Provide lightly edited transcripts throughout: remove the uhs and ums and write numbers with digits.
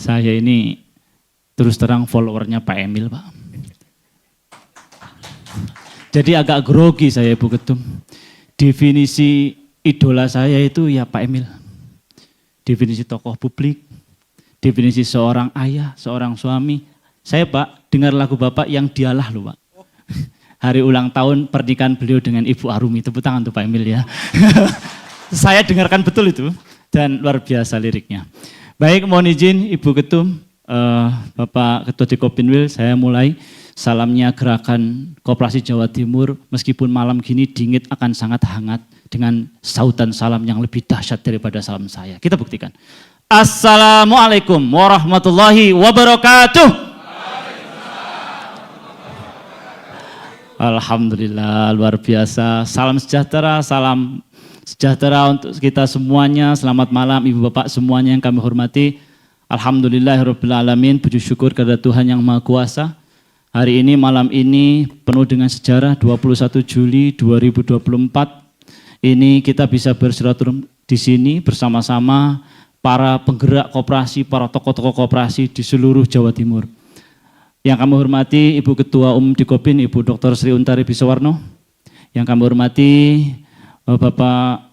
Saya ini terus terang followernya Pak Emil, Pak. Jadi agak grogi saya, Ibu Ketum. Definisi idola saya itu ya Pak Emil. Definisi tokoh publik, definisi seorang ayah, seorang suami. Saya Pak, dengar lagu Bapak yang Dialah loh Pak. Hari ulang tahun pernikahan beliau dengan Ibu Arumi, tepuk tangan tuh Pak Emil ya. Saya dengarkan betul itu dan luar biasa liriknya. Baik, mohon izin Ibu Ketum, Bapak Ketua Dikopinwil, saya mulai salamnya Gerakan Koperasi Jawa Timur. Meskipun malam gini dingin akan sangat hangat dengan sautan salam yang lebih dahsyat daripada salam saya. Kita buktikan. Assalamualaikum warahmatullahi wabarakatuh. Alhamdulillah, luar biasa. Salam sejahtera untuk kita semuanya. Selamat malam Ibu Bapak semuanya yang kami hormati. Alhamdulillahirabbil alamin, puji syukur kepada Tuhan yang Maha Kuasa. Hari ini, malam ini penuh dengan sejarah, 21 Juli 2024. Ini kita bisa bersilaturahmi di sini bersama-sama para penggerak koperasi, para tokoh-tokoh koperasi di seluruh Jawa Timur. Yang kami hormati Ibu Ketua Umum Dikopin, Ibu Dr. Sri Untari Bisawarno. Yang kami hormati Bapak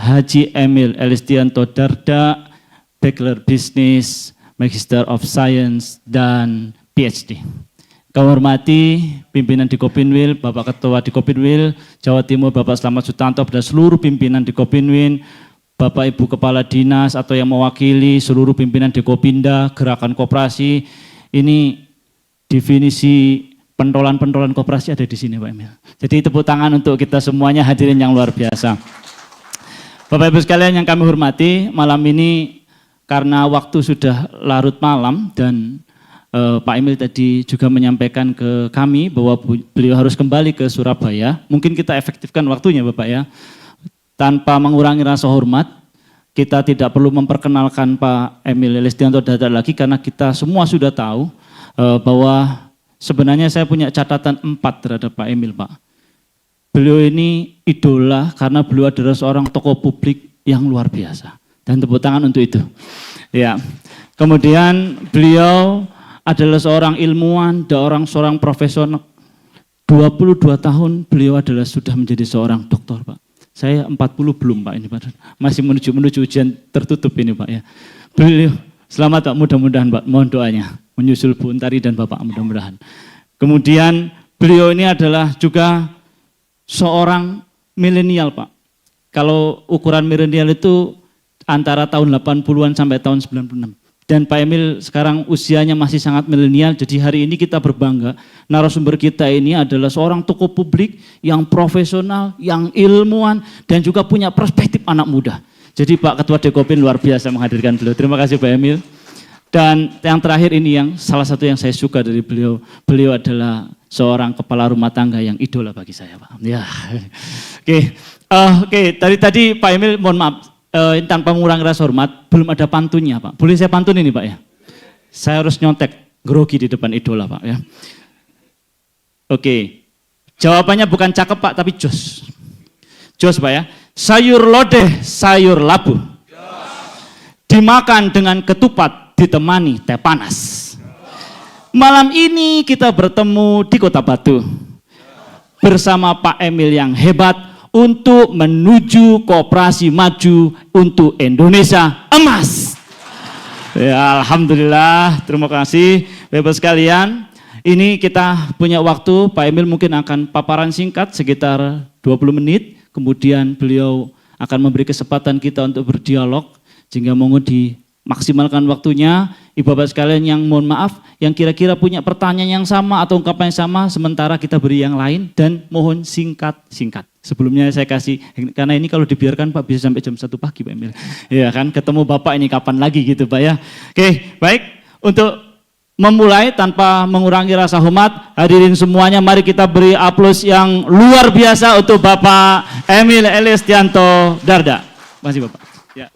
Haji Emil Elistianto Darda, Bachelor Business, Magister of Science, dan PhD. Kami hormati pimpinan Dikopinwil, Bapak Ketua Dikopinwil Jawa Timur, Bapak Slamet Sutanto, dan seluruh pimpinan Dikopinwil, Bapak Ibu Kepala Dinas atau yang mewakili seluruh pimpinan Dikopinda, Gerakan Koperasi. Ini definisi pentolan-pentolan koperasi ada di sini Pak Emil. Jadi tepuk tangan untuk kita semuanya, hadirin yang luar biasa. Bapak Ibu sekalian yang kami hormati, malam ini karena waktu sudah larut malam dan Pak Emil tadi juga menyampaikan ke kami bahwa beliau harus kembali ke Surabaya. Mungkin kita efektifkan waktunya Bapak ya. Tanpa mengurangi rasa hormat, kita tidak perlu memperkenalkan Pak Emil Elistianto Darda lagi karena kita semua sudah tahu bahwa sebenarnya saya punya catatan 4 terhadap Pak Emil Pak. Beliau ini idola karena beliau adalah seorang tokoh publik yang luar biasa. Dan tepuk tangan untuk itu. Ya. Kemudian beliau adalah seorang ilmuwan, seorang profesional. 22 tahun beliau adalah sudah menjadi seorang doktor Pak. Saya 40 belum Pak ini Pak. Masih menuju ujian tertutup ini Pak ya. Beliau selamat Pak, mudah-mudahan Pak, mohon doanya. Menyusul Bu Untari dan Bapak mudah-mudahan. Kemudian beliau ini adalah juga seorang milenial Pak. Kalau ukuran milenial itu antara tahun 80-an sampai tahun 96. Dan Pak Emil sekarang usianya masih sangat milenial, jadi hari ini kita berbangga. Narasumber kita ini adalah seorang tokoh publik yang profesional, yang ilmuwan, dan juga punya perspektif anak muda. Jadi Pak Ketua Dikopin luar biasa menghadirkan beliau. Terima kasih Pak Emil. Dan yang terakhir ini yang salah satu yang saya suka dari beliau, beliau adalah seorang kepala rumah tangga yang idola bagi saya Pak. Ya, oke. Tadi Pak Emil, mohon maaf, tanpa mengurangi rasa hormat, belum ada pantunnya Pak. Boleh saya pantun ini Pak ya? Saya harus nyontek, grogi di depan idola Pak ya. Oke, jawabannya bukan cakep Pak, tapi jos. Jos Pak ya. Sayur lodeh, sayur labu. Dimakan dengan ketupat, ditemani teh panas. Malam ini kita bertemu di Kota Batu bersama Pak Emil yang hebat untuk menuju koperasi maju untuk Indonesia emas. Ya, alhamdulillah, terima kasih Bapak sekalian. Ini kita punya waktu, Pak Emil mungkin akan paparan singkat sekitar 20 menit, kemudian beliau akan memberi kesempatan kita untuk berdialog, sehingga mohon dimaksimalkan waktunya. Ibu Bapak sekalian yang mohon maaf, yang kira-kira punya pertanyaan yang sama atau ungkapan yang sama, sementara kita beri yang lain, dan mohon singkat-singkat. Sebelumnya saya kasih, karena ini kalau dibiarkan Pak bisa sampai jam 1 pagi Pak Emil. Ya kan, ketemu Bapak ini kapan lagi gitu Pak ya. Oke, baik, untuk memulai tanpa mengurangi rasa hormat, hadirin semuanya mari kita beri aplaus yang luar biasa untuk Bapak Emil Elistianto Darda. Terima kasih Bapak. Ya.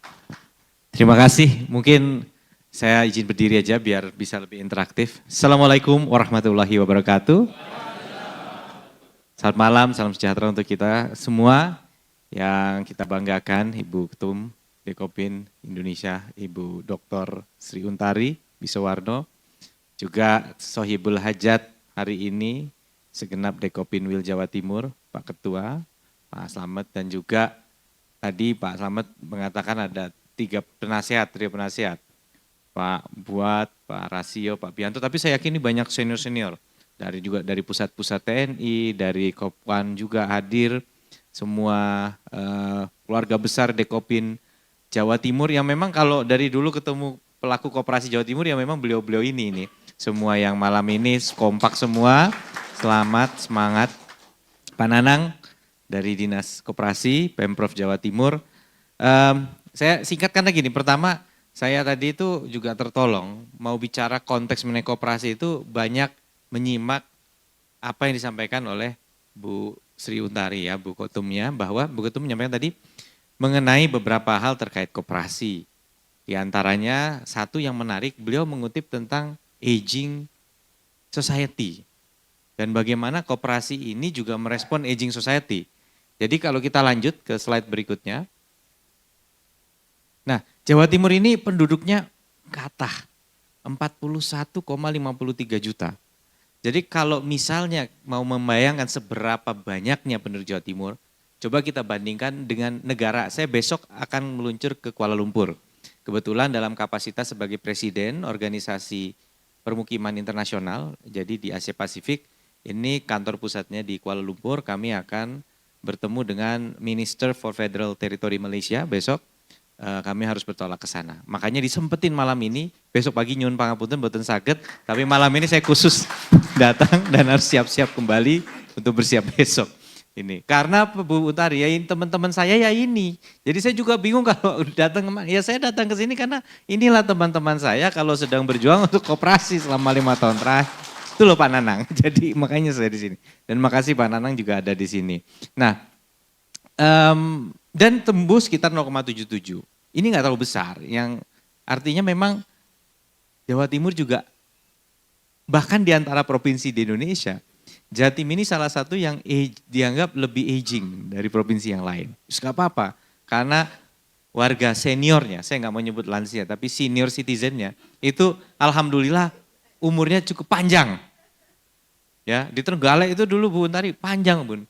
Terima kasih, mungkin saya izin berdiri aja biar bisa lebih interaktif. Assalamualaikum warahmatullahi wabarakatuh. Selamat malam, salam sejahtera untuk kita semua yang kita banggakan, Ibu Ketum Dekopin Indonesia, Ibu Dr. Sri Untari Bisowarno, juga Sohibul Hajat hari ini, segenap Dekopin Wil Jawa Timur, Pak Ketua, Pak Slamet, dan juga tadi Pak Slamet mengatakan ada 3 penasehat, trio penasehat, Pak Buat, Pak Rasio, Pak Bianto, tapi saya yakin ini banyak senior-senior, dari pusat-pusat TNI, dari Kopwan juga hadir, semua keluarga besar Dekopin Jawa Timur yang memang kalau dari dulu ketemu pelaku koperasi Jawa Timur ya memang beliau-beliau ini. Semua yang malam ini kompak semua, selamat, semangat. Pak Nanang dari Dinas Koperasi Pemprov Jawa Timur. Saya singkatkan lagi nih, pertama saya tadi itu juga tertolong mau bicara konteks mengenai koperasi itu banyak menyimak apa yang disampaikan oleh Bu Sri Untari ya, Bu Ketumnya, bahwa Bu Ketum menyampaikan tadi mengenai beberapa hal terkait koperasi. Di antaranya satu yang menarik, beliau mengutip tentang aging society. Dan bagaimana koperasi ini juga merespon aging society. Jadi kalau kita lanjut ke slide berikutnya. Nah, Jawa Timur ini penduduknya kata 41,53 juta. Jadi kalau misalnya mau membayangkan seberapa banyaknya penduduk Jawa Timur, coba kita bandingkan dengan negara. Saya besok akan meluncur ke Kuala Lumpur. Kebetulan dalam kapasitas sebagai presiden organisasi permukiman internasional, jadi di Asia Pasifik, ini kantor pusatnya di Kuala Lumpur, kami akan bertemu dengan Minister for Federal Territory Malaysia besok. Kami harus bertolak ke sana. Makanya disempetin malam ini, besok pagi nyun pangapunten boten saged, tapi malam ini saya khusus datang dan harus siap-siap kembali untuk bersiap besok. Ini karena Bu Untari ya teman-teman saya ya ini. Jadi saya juga bingung kalau datang ya saya datang ke sini karena inilah teman-teman saya kalau sedang berjuang untuk koperasi selama 5 tahun terakhir. Itu loh Pak Nanang. Jadi makanya saya di sini. Dan makasih Pak Nanang juga ada di sini. Nah, dan tembus sekitar 0,77. Ini nggak terlalu besar, yang artinya memang Jawa Timur juga bahkan di antara provinsi di Indonesia, Jatim ini salah satu yang dianggap lebih aging dari provinsi yang lain. Terus gak apa-apa, karena warga seniornya, saya nggak mau nyebut lansia, tapi senior citizennya itu alhamdulillah umurnya cukup panjang. Ya, di Trenggalek itu dulu Bu Untari panjang Bun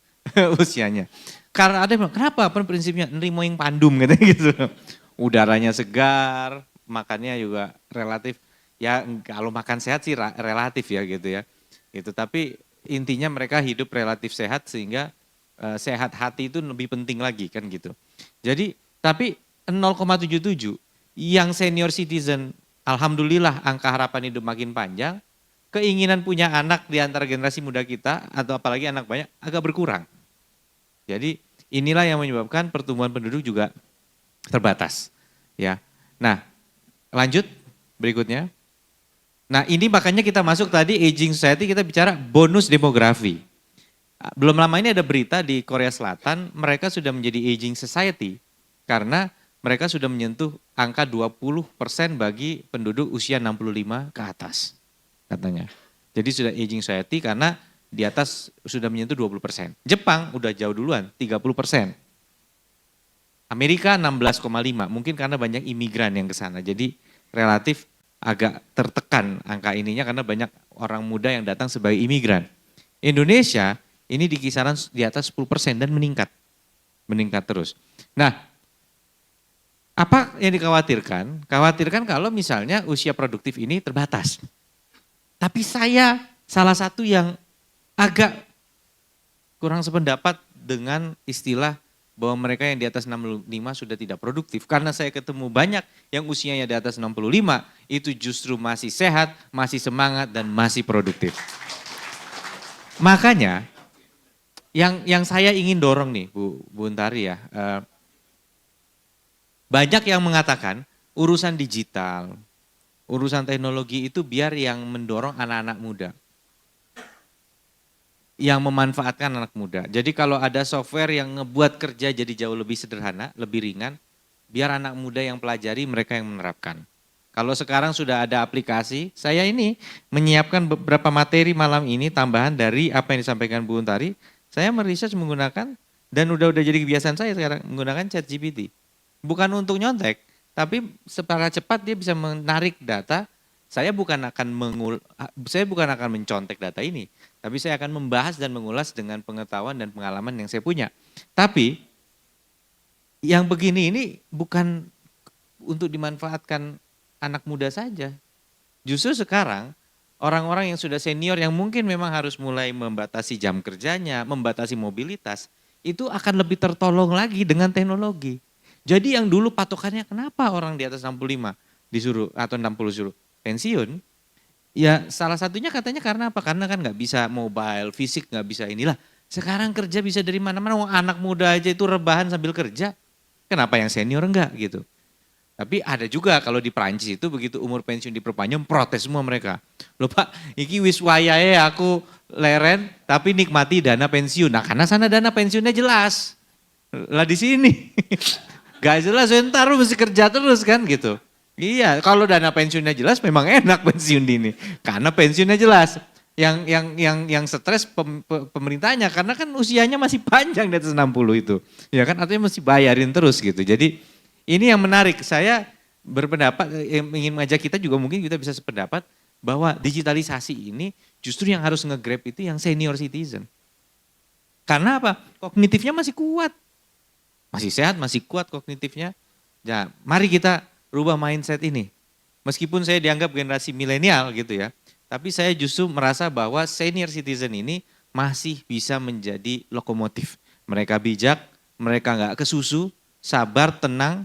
usianya. Karena ada yang bilang, kenapa? Prinsipnya nerimoing pandum katanya gitu. Udaranya segar, makannya juga relatif, ya kalau makan sehat sih relatif ya gitu ya. Gitu, tapi intinya mereka hidup relatif sehat sehingga sehat hati itu lebih penting lagi kan gitu. Jadi tapi 0,77 yang senior citizen, alhamdulillah angka harapan hidup makin panjang, keinginan punya anak di antara generasi muda kita atau apalagi anak banyak agak berkurang. Jadi inilah yang menyebabkan pertumbuhan penduduk juga terbatas. Ya. Nah, lanjut berikutnya. Nah, ini makanya kita masuk tadi aging society, kita bicara bonus demografi. Belum lama ini ada berita di Korea Selatan, mereka sudah menjadi aging society karena mereka sudah menyentuh angka 20% bagi penduduk usia 65 ke atas katanya. Jadi sudah aging society karena di atas sudah menyentuh 20%. Jepang udah jauh duluan, 30%. Amerika 16,5, mungkin karena banyak imigran yang ke sana. Jadi relatif agak tertekan angka ininya karena banyak orang muda yang datang sebagai imigran. Indonesia ini di kisaran di atas 10% dan meningkat. Meningkat terus. Nah, apa yang dikhawatirkan? Khawatirkan kalau misalnya usia produktif ini terbatas. Tapi saya salah satu yang agak kurang sependapat dengan istilah bahwa mereka yang di atas 65 sudah tidak produktif. Karena saya ketemu banyak yang usianya di atas 65 itu justru masih sehat, masih semangat dan masih produktif. Makanya yang saya ingin dorong nih Bu Untari ya, banyak yang mengatakan urusan digital, urusan teknologi itu biar yang mendorong anak-anak muda. Yang memanfaatkan anak muda. Jadi kalau ada software yang ngebuat kerja jadi jauh lebih sederhana, lebih ringan, biar anak muda yang pelajari, mereka yang menerapkan. Kalau sekarang sudah ada aplikasi, saya ini menyiapkan beberapa materi malam ini tambahan dari apa yang disampaikan Bu Untari. Saya meresearch menggunakan dan udah jadi kebiasaan saya sekarang menggunakan ChatGPT. bukan untuk nyontek, tapi secara cepat dia bisa menarik data. Saya bukan akan mencontek data ini, tapi saya akan membahas dan mengulas dengan pengetahuan dan pengalaman yang saya punya. Tapi yang begini ini bukan untuk dimanfaatkan anak muda saja. Justru sekarang orang-orang yang sudah senior yang mungkin memang harus mulai membatasi jam kerjanya, membatasi mobilitas, itu akan lebih tertolong lagi dengan teknologi. Jadi yang dulu patokannya kenapa orang di atas 65 disuruh atau 60 disuruh pensiun, ya salah satunya katanya karena apa? Karena kan nggak bisa mobile, fisik nggak bisa inilah. Sekarang kerja bisa dari mana-mana, anak muda aja itu rebahan sambil kerja. Kenapa yang senior enggak gitu? Tapi ada juga kalau di Prancis itu begitu umur pensiun diperpanjang protes semua mereka. Loh Pak, iki wis wayahe aku leren tapi nikmati dana pensiun. Nah karena sana dana pensiunnya jelas. Lah di sini gak jelas, ntar lu mesti kerja terus kan gitu. Iya, kalau dana pensiunnya jelas memang enak pensiun dini. Karena pensiunnya jelas. Yang stres pemerintahnya karena kan usianya masih panjang di atas 60 itu. Ya kan artinya mesti bayarin terus gitu. Jadi ini yang menarik, saya berpendapat, ingin mengajak kita juga mungkin kita bisa sependapat bahwa digitalisasi ini justru yang harus nge-grab itu yang senior citizen. Karena apa? Kognitifnya masih kuat, masih sehat, masih kuat kognitifnya. Ya, mari kita rubah mindset ini. Meskipun saya dianggap generasi milenial gitu ya, tapi saya justru merasa bahwa senior citizen ini masih bisa menjadi lokomotif. Mereka bijak, mereka nggak kesusu, sabar, tenang.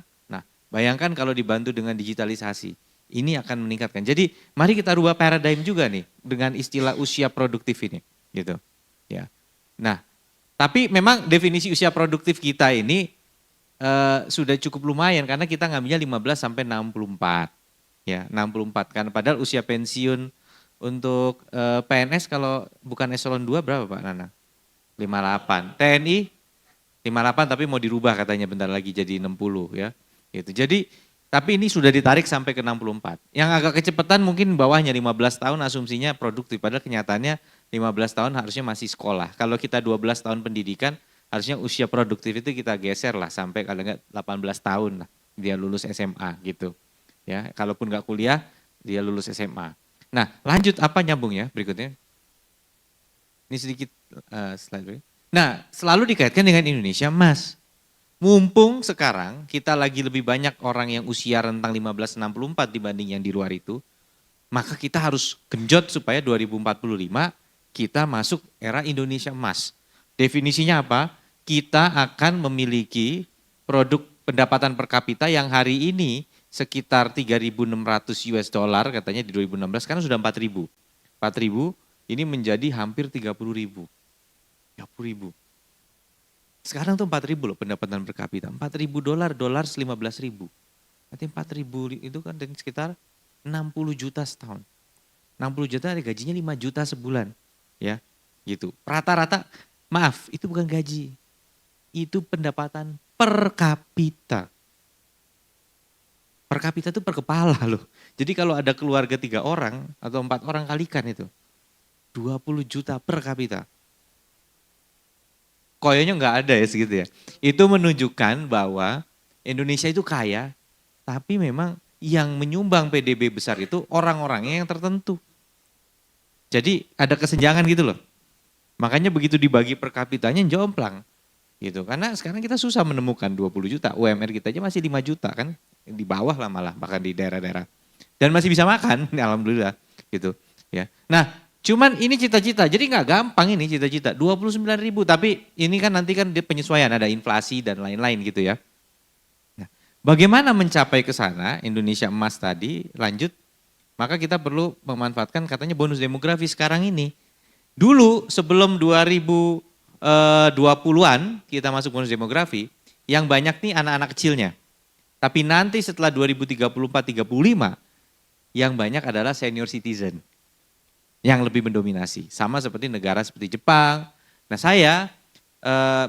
Bayangkan kalau dibantu dengan digitalisasi, ini akan meningkatkan. Jadi mari kita rubah paradigm juga nih dengan istilah usia produktif ini, gitu. Ya. Nah, tapi memang definisi usia produktif kita ini sudah cukup lumayan karena kita ngambilnya 15 sampai 64. Ya, 64 kan padahal usia pensiun untuk PNS kalau bukan eselon 2 berapa Pak Nana? 58. TNI 58 tapi mau dirubah katanya bentar lagi jadi 60 ya. Gitu. Jadi tapi ini sudah ditarik sampai ke 64. Yang agak kecepatan mungkin bawahnya 15 tahun asumsinya produktif. Padahal kenyataannya 15 tahun harusnya masih sekolah. Kalau kita 12 tahun pendidikan harusnya usia produktif itu kita geser lah sampai kalau enggak 18 tahun lah dia lulus SMA gitu. Ya, kalaupun enggak kuliah dia lulus SMA. Nah lanjut apa nyambung ya berikutnya. Ini sedikit slide. Nah selalu dikaitkan dengan Indonesia Mas. Mumpung sekarang kita lagi lebih banyak orang yang usia rentang 15-64 dibanding yang di luar itu, maka kita harus genjot supaya 2045 kita masuk era Indonesia Emas. Definisinya apa? Kita akan memiliki produk pendapatan per kapita yang hari ini sekitar 3.600 US dollar katanya di 2016 karena sudah 4.000. 4.000 ini menjadi hampir 30.000. 30.000. Sekarang tuh 4.000 loh pendapatan per kapita. 4.000 dolar 15.000. Nanti 4.000 itu kan sekitar 60 juta setahun. 60 juta ada gajinya 5 juta sebulan. Ya, gitu. Rata-rata, maaf itu bukan gaji. Itu pendapatan per kapita. Per kapita itu per kepala loh. Jadi kalau ada keluarga 3 orang atau 4 orang kalikan itu. 20 juta per kapita. Koyonya nggak ada ya segitu ya. Itu menunjukkan bahwa Indonesia itu kaya, tapi memang yang menyumbang PDB besar itu orang-orangnya yang tertentu. Jadi ada kesenjangan gitu loh. Makanya begitu dibagi per kapitanya jomplang. Gitu. Karena sekarang kita susah menemukan 20 juta. UMR kita aja masih 5 juta kan. Di bawah lah malah bahkan di daerah-daerah. Dan masih bisa makan, alhamdulillah gitu. Ya. Nah, cuman ini cita-cita, jadi nggak gampang ini cita-cita. 29.000, tapi ini kan nanti kan dia penyesuaian, ada inflasi dan lain-lain gitu ya. Nah, bagaimana mencapai ke sana, Indonesia Emas tadi, lanjut, maka kita perlu memanfaatkan katanya bonus demografi sekarang ini. Dulu sebelum 2020-an kita masuk bonus demografi, yang banyak nih anak-anak kecilnya. Tapi nanti setelah 2034-35, yang banyak adalah senior citizen. Yang lebih mendominasi. Sama seperti negara seperti Jepang. Nah saya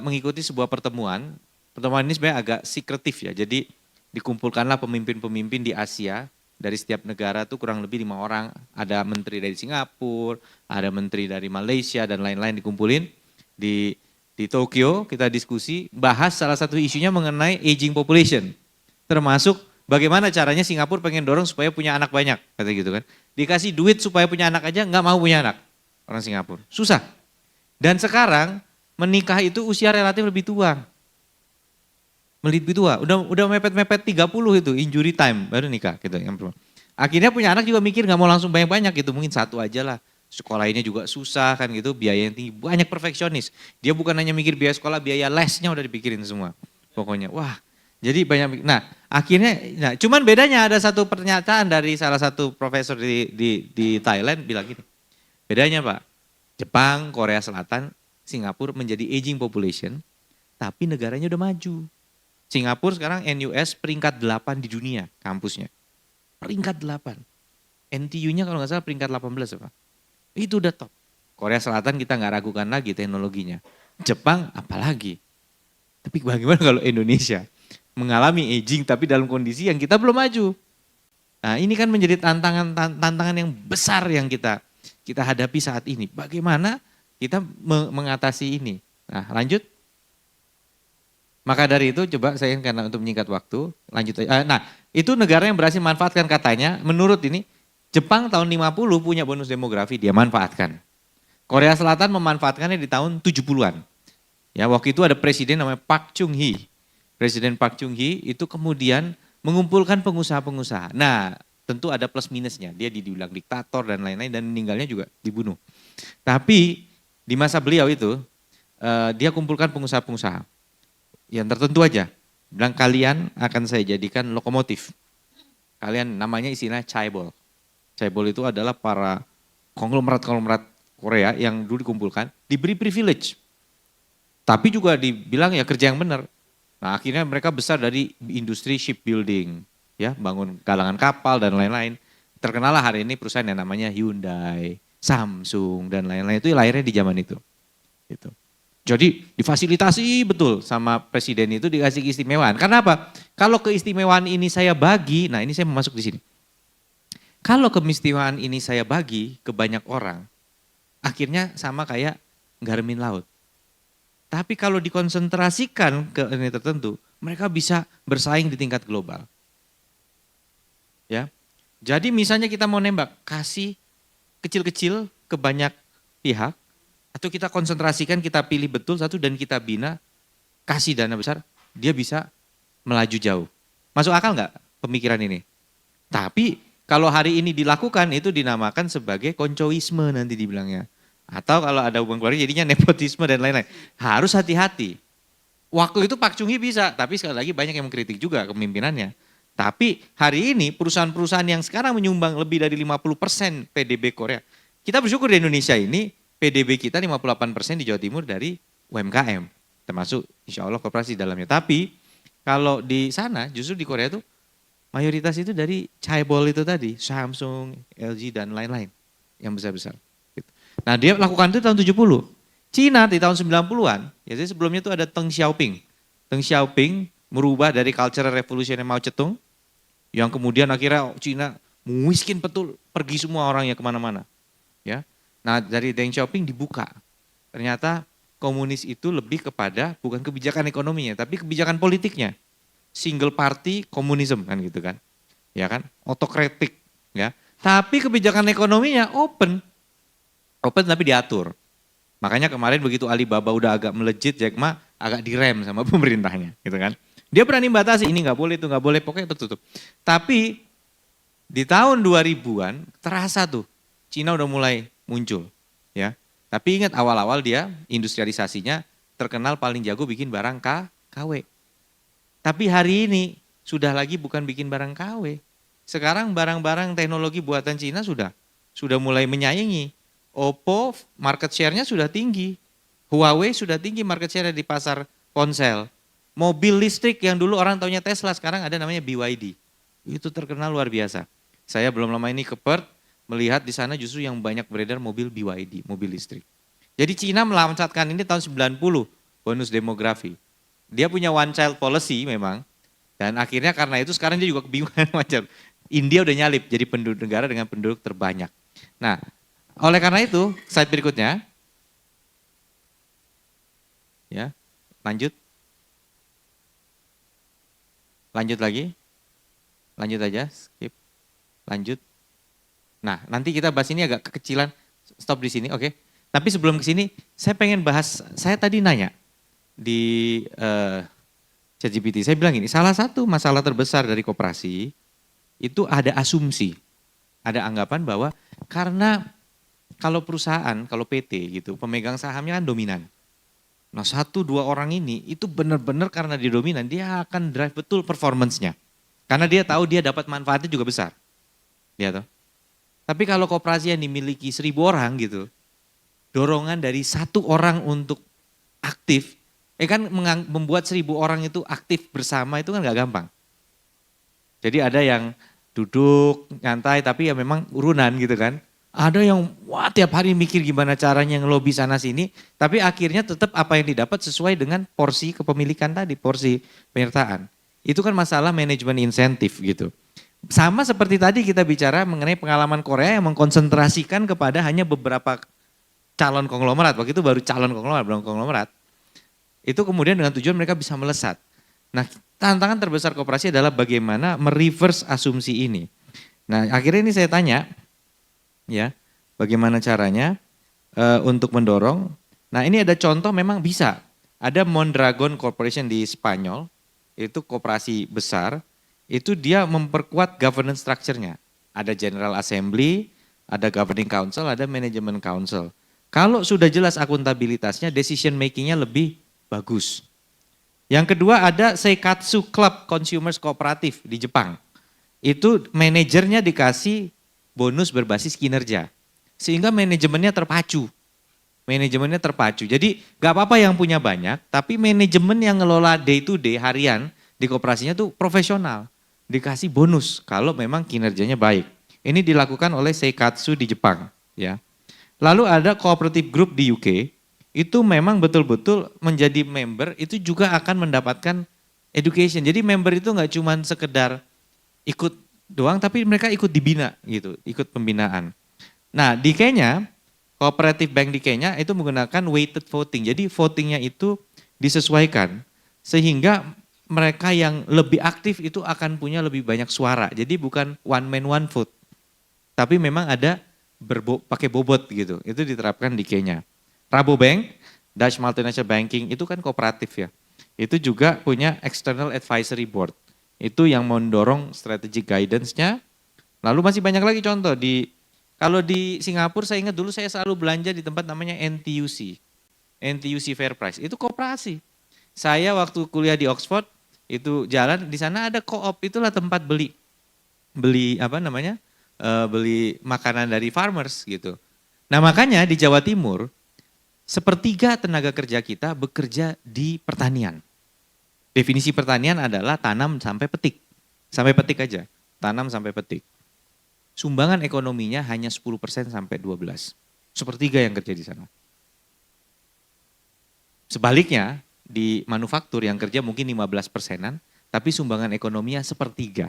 mengikuti sebuah pertemuan. Pertemuan ini sebenarnya agak sekretif ya. Jadi dikumpulkanlah pemimpin-pemimpin di Asia. Dari setiap negara tuh kurang lebih 5 orang. Ada menteri dari Singapura, ada menteri dari Malaysia dan lain-lain dikumpulin. Di Tokyo kita diskusi bahas salah satu isunya mengenai aging population. Termasuk bagaimana caranya Singapura pengen dorong supaya punya anak banyak, kata gitu kan. Dikasih duit supaya punya anak aja nggak mau punya anak, orang Singapura. Susah. Dan sekarang menikah itu usia relatif lebih tua. Lebih tua, udah mepet-mepet 30 itu, injury time, baru nikah gitu. Akhirnya punya anak juga mikir nggak mau langsung banyak-banyak gitu, mungkin satu aja lah. Sekolah ini juga susah kan gitu, biaya yang tinggi, banyak perfeksionis. Dia bukan hanya mikir biaya sekolah, biaya lesnya udah dipikirin semua. Pokoknya, wah jadi banyak, nah akhirnya, nah cuman bedanya ada satu pernyataan dari salah satu profesor di Thailand bilang gini, bedanya Pak, Jepang, Korea Selatan, Singapura menjadi aging population, tapi negaranya udah maju. Singapura sekarang NUS peringkat 8 di dunia kampusnya. Peringkat 8. NTU-nya kalau nggak salah peringkat 18 apa. Itu udah top. Korea Selatan kita nggak ragukan lagi teknologinya. Jepang apalagi. Tapi bagaimana kalau Indonesia mengalami aging tapi dalam kondisi yang kita belum maju. Nah ini kan menjadi tantangan yang besar yang kita hadapi saat ini. Bagaimana kita mengatasi ini. Nah lanjut. Maka dari itu coba saya karena untuk menyingkat waktu, lanjut aja. Nah itu negara yang berhasil manfaatkan katanya, menurut ini Jepang tahun 50 punya bonus demografi, dia manfaatkan. Korea Selatan memanfaatkannya di tahun 70-an. Ya waktu itu ada presiden namanya Park Chung-hee. Presiden Park Chung-hee itu kemudian mengumpulkan pengusaha-pengusaha. Nah tentu ada plus minusnya, dia dibilang diktator dan lain-lain dan meninggalnya juga dibunuh. Tapi di masa beliau itu dia kumpulkan pengusaha-pengusaha. Yang tertentu aja, bilang kalian akan saya jadikan lokomotif. Kalian namanya istilah chaebol. Chaebol itu adalah para konglomerat-konglomerat Korea yang dulu dikumpulkan, diberi privilege. Tapi juga dibilang ya kerja yang benar. Nah akhirnya mereka besar dari industri shipbuilding, ya bangun galangan kapal dan lain-lain. Terkenal hari ini perusahaan yang namanya Hyundai, Samsung dan lain-lain itu lahirnya di zaman itu. Gitu. Jadi difasilitasi betul sama presiden itu dikasih keistimewaan. Karena apa? Kalau keistimewaan ini saya bagi, nah ini saya mau masuk di sini. Kalau keistimewaan ini saya bagi ke banyak orang, akhirnya sama kayak nggarmin laut. Tapi kalau dikonsentrasikan ke ini tertentu, mereka bisa bersaing di tingkat global. Ya. Jadi misalnya kita mau nembak, kasih kecil-kecil ke banyak pihak, atau kita konsentrasikan, kita pilih betul satu dan kita bina, kasih dana besar, dia bisa melaju jauh. Masuk akal nggak pemikiran ini? Tapi kalau hari ini dilakukan itu dinamakan sebagai koncoisme nanti dibilangnya. Atau kalau ada hubungan keluarga jadinya nepotisme dan lain-lain. Harus hati-hati. Waktu itu Pak Chung-hee bisa, tapi sekali lagi banyak yang mengkritik juga kepemimpinannya. Tapi hari ini perusahaan-perusahaan yang sekarang menyumbang lebih dari 50% PDB Korea. Kita bersyukur di Indonesia ini PDB kita 58% di Jawa Timur dari UMKM, termasuk insya Allah koperasi dalamnya. Tapi kalau di sana justru di Korea itu mayoritas itu dari chaebol itu tadi, Samsung, LG dan lain-lain yang besar-besar. Nah dia lakukan itu tahun 70. Cina di tahun 90-an, ya jadi sebelumnya itu ada Deng Xiaoping. Deng Xiaoping merubah dari cultural revolution Mao Zedong, yang kemudian akhirnya Cina miskin betul, pergi semua orangnya kemana-mana. Ya. Nah dari Deng Xiaoping dibuka, ternyata komunis itu lebih kepada bukan kebijakan ekonominya, tapi kebijakan politiknya. Single party komunisme kan gitu kan, ya kan, otokratik ya. Tapi kebijakan ekonominya open tapi diatur. Makanya kemarin begitu Alibaba udah agak melejit, Jack Ma agak direm sama pemerintahnya gitu kan. Dia berani batasi, ini nggak boleh, itu nggak boleh, pokoknya tertutup. Tapi di tahun 2000-an terasa tuh, Cina udah mulai muncul, ya. Tapi ingat awal-awal dia industrialisasinya terkenal paling jago bikin barang KW. Tapi hari ini sudah lagi bukan bikin barang KW. Sekarang barang-barang teknologi buatan Cina sudah mulai menyaingi. Oppo market share-nya sudah tinggi. Huawei sudah tinggi market share di pasar ponsel. Mobil listrik yang dulu orang taunya Tesla sekarang ada namanya BYD. Itu terkenal luar biasa. Saya belum lama ini ke Perth, melihat di sana justru yang banyak beredar mobil BYD, mobil listrik. Jadi Cina melancatkan ini tahun 90, bonus demografi. Dia punya one child policy memang, dan akhirnya karena itu sekarang dia juga kebingungan macam. India udah nyalip jadi penduduk negara dengan penduduk terbanyak. Nah, oleh karena itu, slide berikutnya. Ya, lanjut. Lanjut lagi. Lanjut aja, skip. Lanjut. Nah, nanti kita bahas ini agak kekecilan. Stop di sini, oke. Tapi sebelum ke sini, saya pengen bahas, saya tadi nanya di ChatGPT, saya bilang gini, salah satu masalah terbesar dari koperasi itu ada asumsi, ada anggapan bahwa karena kalau perusahaan, kalau PT gitu, pemegang sahamnya kan dominan. Nah 1-2 orang ini itu benar-benar karena dia dominan, dia akan drive betul performance-nya. Karena dia tahu dia dapat manfaatnya juga besar. Ya toh? Tapi kalau koperasi yang dimiliki 1.000 orang gitu, dorongan dari 1 orang untuk aktif, kan membuat 1.000 orang itu aktif bersama itu kan gak gampang. Jadi ada yang duduk, nyantai, tapi ya memang urunan gitu kan. Ada yang wah tiap hari mikir gimana caranya ngelobi sana sini, tapi akhirnya tetap apa yang didapat sesuai dengan porsi kepemilikan tadi, porsi penyertaan. Itu kan masalah manajemen insentif gitu. Sama seperti tadi kita bicara mengenai pengalaman Korea yang mengkonsentrasikan kepada hanya beberapa calon konglomerat. Waktu itu baru calon konglomerat, belum konglomerat. Itu kemudian dengan tujuan mereka bisa melesat. Nah tantangan terbesar koperasi adalah bagaimana mereverse asumsi ini. Nah akhirnya ini saya tanya, ya, bagaimana caranya untuk mendorong. Nah ini ada contoh memang bisa. Ada Mondragon Corporation di Spanyol, itu koperasi besar, itu dia memperkuat governance structure-nya. Ada General Assembly, ada Governing Council, ada Management Council. Kalau sudah jelas akuntabilitasnya, decision making-nya lebih bagus. Yang kedua ada Seikatsu Club Consumers Cooperative di Jepang. Itu manajernya dikasih bonus berbasis kinerja. Sehingga manajemennya terpacu. Jadi gak apa-apa yang punya banyak, tapi manajemen yang ngelola day to day harian di koperasinya tuh profesional. Dikasih bonus kalau memang kinerjanya baik. Ini dilakukan oleh Seikatsu di Jepang. Ya. Lalu ada Cooperative Group di UK, itu memang betul-betul menjadi member itu juga akan mendapatkan education. Jadi member itu gak cuma sekedar ikut doang, tapi mereka ikut dibina gitu, ikut pembinaan. Nah di Kenya, Cooperative Bank di Kenya itu menggunakan weighted voting. Jadi votingnya itu disesuaikan sehingga mereka yang lebih aktif itu akan punya lebih banyak suara. Jadi bukan one man one vote, tapi memang ada pakai bobot gitu. Itu diterapkan di Kenya. Rabobank, Dutch Multinational Banking itu kan kooperatif ya. Itu juga punya External Advisory Board. Itu yang mendorong strategic guidance-nya. Lalu masih banyak lagi contoh kalau di Singapura saya ingat dulu saya selalu belanja di tempat namanya NTUC Fair Price. Itu koperasi. Saya waktu kuliah di Oxford itu jalan di sana ada co-op, itulah tempat beli beli makanan dari farmers gitu. Nah makanya di Jawa Timur 1/3 tenaga kerja kita bekerja di pertanian. Definisi pertanian adalah tanam sampai petik. Sampai petik aja, tanam sampai petik. Sumbangan ekonominya hanya 10% sampai 12%. 1/3 yang kerja di sana. Sebaliknya di manufaktur yang kerja mungkin 15%-an, tapi sumbangan ekonominya 1/3.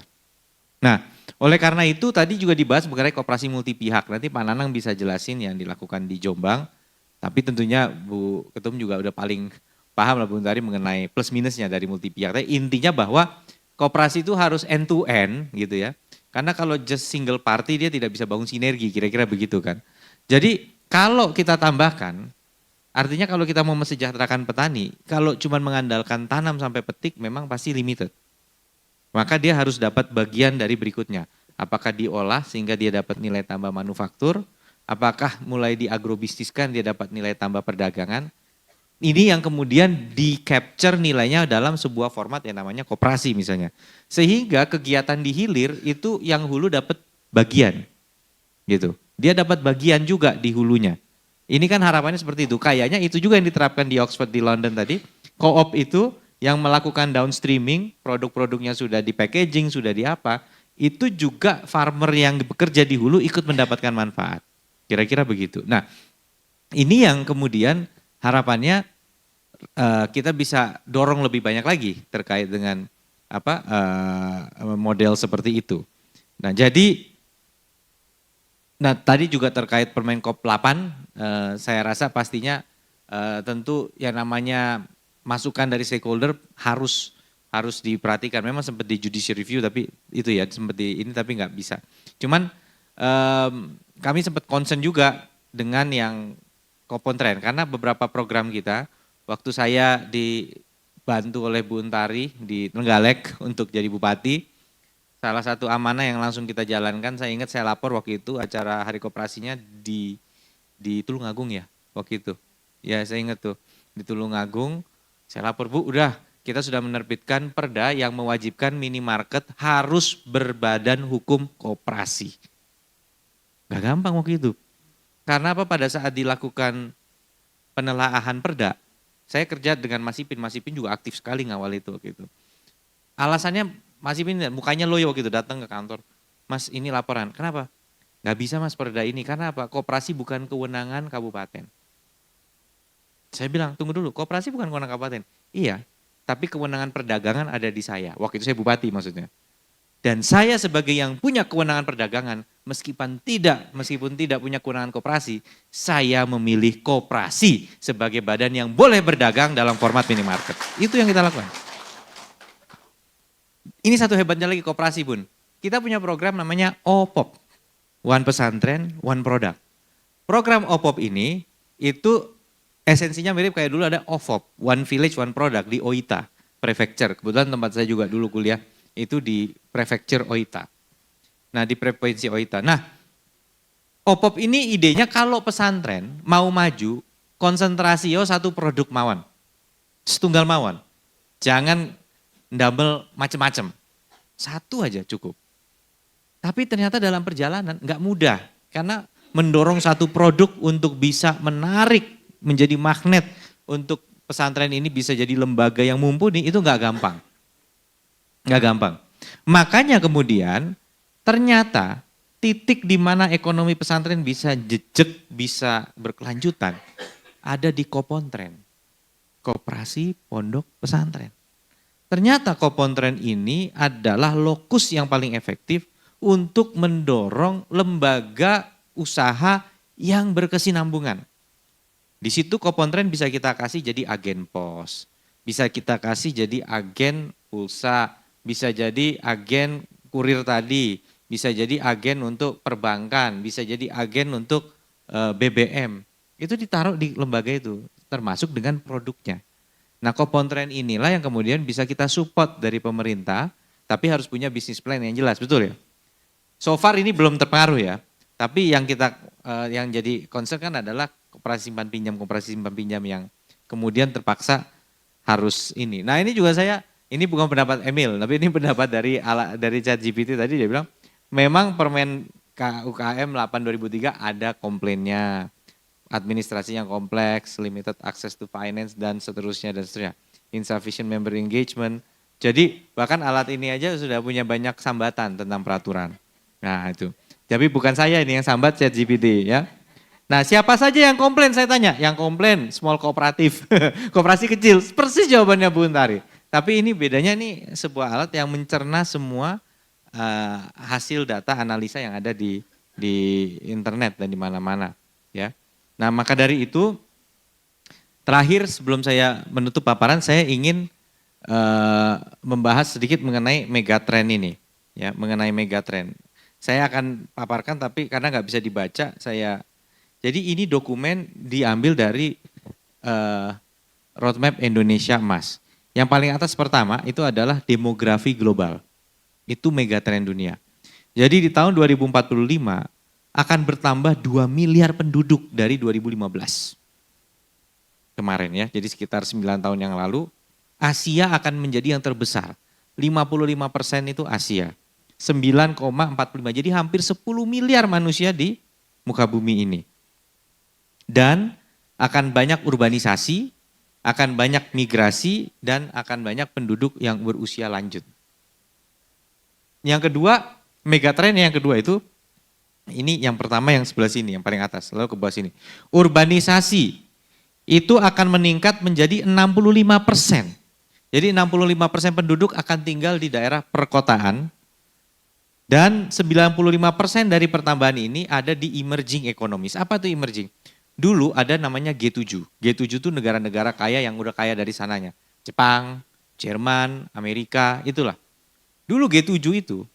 Nah, oleh karena itu tadi juga dibahas mengenai koperasi multi pihak. Nanti Pak Nanang bisa jelasin yang dilakukan di Jombang. Tapi tentunya Bu Ketum juga udah paling paham lah Bu Tari mengenai plus minusnya dari multi pihak. Tapi intinya bahwa koperasi itu harus end to end gitu ya. Karena kalau just single party dia tidak bisa bangun sinergi, kira-kira begitu kan. Jadi kalau kita tambahkan, artinya kalau kita mau mensejahterakan petani, kalau cuma mengandalkan tanam sampai petik memang pasti limited. Maka dia harus dapat bagian dari berikutnya. Apakah diolah sehingga dia dapat nilai tambah manufaktur, apakah mulai diagrobisniskan dia dapat nilai tambah perdagangan. Ini yang kemudian di-capture nilainya dalam sebuah format yang namanya koperasi misalnya. Sehingga kegiatan di hilir itu yang hulu dapat bagian. Gitu. Dia dapat bagian juga di hulunya. Ini kan harapannya seperti itu. Kayaknya itu juga yang diterapkan di Oxford, di London tadi. Co-op itu yang melakukan downstreaming, produk-produknya sudah di packaging, sudah di apa. Itu juga farmer yang bekerja di hulu ikut mendapatkan manfaat. Kira-kira begitu. Nah ini yang kemudian harapannya kita bisa dorong lebih banyak lagi terkait dengan model seperti itu. Nah jadi, tadi juga terkait Permenkop 8, saya rasa pastinya tentu yang namanya masukan dari stakeholder harus harus diperhatikan. Memang sempat di judicial review tapi itu ya sempat di ini tapi nggak bisa. Cuman kami sempat concern juga dengan yang Kopontren karena beberapa program kita waktu saya dibantu oleh Bu Untari di Trenggalek untuk jadi bupati, salah satu amanah yang langsung kita jalankan, saya ingat saya lapor waktu itu acara hari koperasinya di Tulungagung ya waktu itu. Ya saya ingat tuh di Tulungagung, saya lapor Bu udah kita sudah menerbitkan perda yang mewajibkan minimarket harus berbadan hukum koperasi. Gak gampang waktu itu. Karena apa pada saat dilakukan penelaahan perda, saya kerja dengan Mas Ipin juga aktif sekali ngawal itu gitu. Alasannya Mas Ipin mukanya loyo gitu datang ke kantor. Mas ini laporan, kenapa? Gak bisa Mas perda ini, karena apa? Koperasi bukan kewenangan kabupaten. Saya bilang, tunggu dulu, koperasi bukan kewenangan kabupaten. Iya, tapi kewenangan perdagangan ada di saya. Waktu itu saya bupati maksudnya. Dan saya sebagai yang punya kewenangan perdagangan, meskipun tidak punya kewenangan koperasi, saya memilih koperasi sebagai badan yang boleh berdagang dalam format minimarket. Itu yang kita lakukan. Ini satu hebatnya lagi koperasi Bun. Kita punya program namanya OPOP. One Pesantren, One Product. Program OPOP ini itu esensinya mirip kayak dulu ada OVOP, One Village, One Product di Oita, Prefecture. Kebetulan tempat saya juga dulu kuliah itu di Prefecture Oita. Nah di Provinsi Oita. Nah OPOP ini idenya kalau pesantren mau maju, konsentrasi satu produk mawon. Setunggal mawon. Jangan double macem-macem. Satu aja cukup. Tapi ternyata dalam perjalanan nggak mudah. Karena mendorong satu produk untuk bisa menarik menjadi magnet untuk pesantren ini bisa jadi lembaga yang mumpuni itu nggak gampang. Nggak gampang. Makanya kemudian ternyata titik di mana ekonomi pesantren bisa jejak, bisa berkelanjutan ada di Kopontren. Koperasi Pondok Pesantren. Ternyata Kopontren ini adalah lokus yang paling efektif untuk mendorong lembaga usaha yang berkesinambungan. Di situ Kopontren bisa kita kasih jadi agen pos, bisa kita kasih jadi agen pulsa, bisa jadi agen kurir tadi, bisa jadi agen untuk perbankan, bisa jadi agen untuk BBM. Itu ditaruh di lembaga itu, termasuk dengan produknya. Nah Kopontren inilah yang kemudian bisa kita support dari pemerintah, tapi harus punya bisnis plan yang jelas, betul ya? So far ini belum terpengaruh ya, tapi yang kita yang jadi concern kan adalah koperasi simpan pinjam yang kemudian terpaksa harus ini. Nah ini juga ini bukan pendapat Emil, tapi ini pendapat dari ChatGPT tadi dia bilang, memang Permen UKM 8/2003 ada komplainnya, administrasi yang kompleks, limited access to finance dan seterusnya, insufficient member engagement. Jadi bahkan alat ini aja sudah punya banyak sambatan tentang peraturan. Nah itu, tapi bukan saya ini yang sambat ChatGPT ya. Nah siapa saja yang komplain saya tanya, yang komplain small kooperatif, koperasi kecil, persis jawabannya Bu Untari. Tapi ini bedanya nih sebuah alat yang mencerna semua hasil data analisa yang ada di internet dan di mana-mana ya. Nah maka dari itu terakhir sebelum saya menutup paparan saya ingin membahas sedikit mengenai megatrend ini ya, mengenai megatrend. Saya akan paparkan tapi karena nggak bisa dibaca jadi ini dokumen diambil dari Roadmap Indonesia Emas. Yang paling atas pertama itu adalah demografi global. Itu megatrend dunia. Jadi di tahun 2045 akan bertambah 2 miliar penduduk dari 2015. Kemarin ya, jadi sekitar 9 tahun yang lalu. Asia akan menjadi yang terbesar. 55% itu Asia. 9,45, jadi hampir 10 miliar manusia di muka bumi ini. Dan akan banyak urbanisasi, akan banyak migrasi, dan akan banyak penduduk yang berusia lanjut. Yang kedua, megatrend yang kedua itu, ini yang pertama yang sebelah sini, yang paling atas, lalu ke bawah sini. Urbanisasi itu akan meningkat menjadi 65%. Jadi 65% penduduk akan tinggal di daerah perkotaan, dan 95% dari pertambahan ini ada di emerging economies. Apa itu emerging? Dulu ada namanya G7. G7 itu negara-negara kaya yang udah kaya dari sananya. Jepang, Jerman, Amerika, itulah. Dulu G7 itu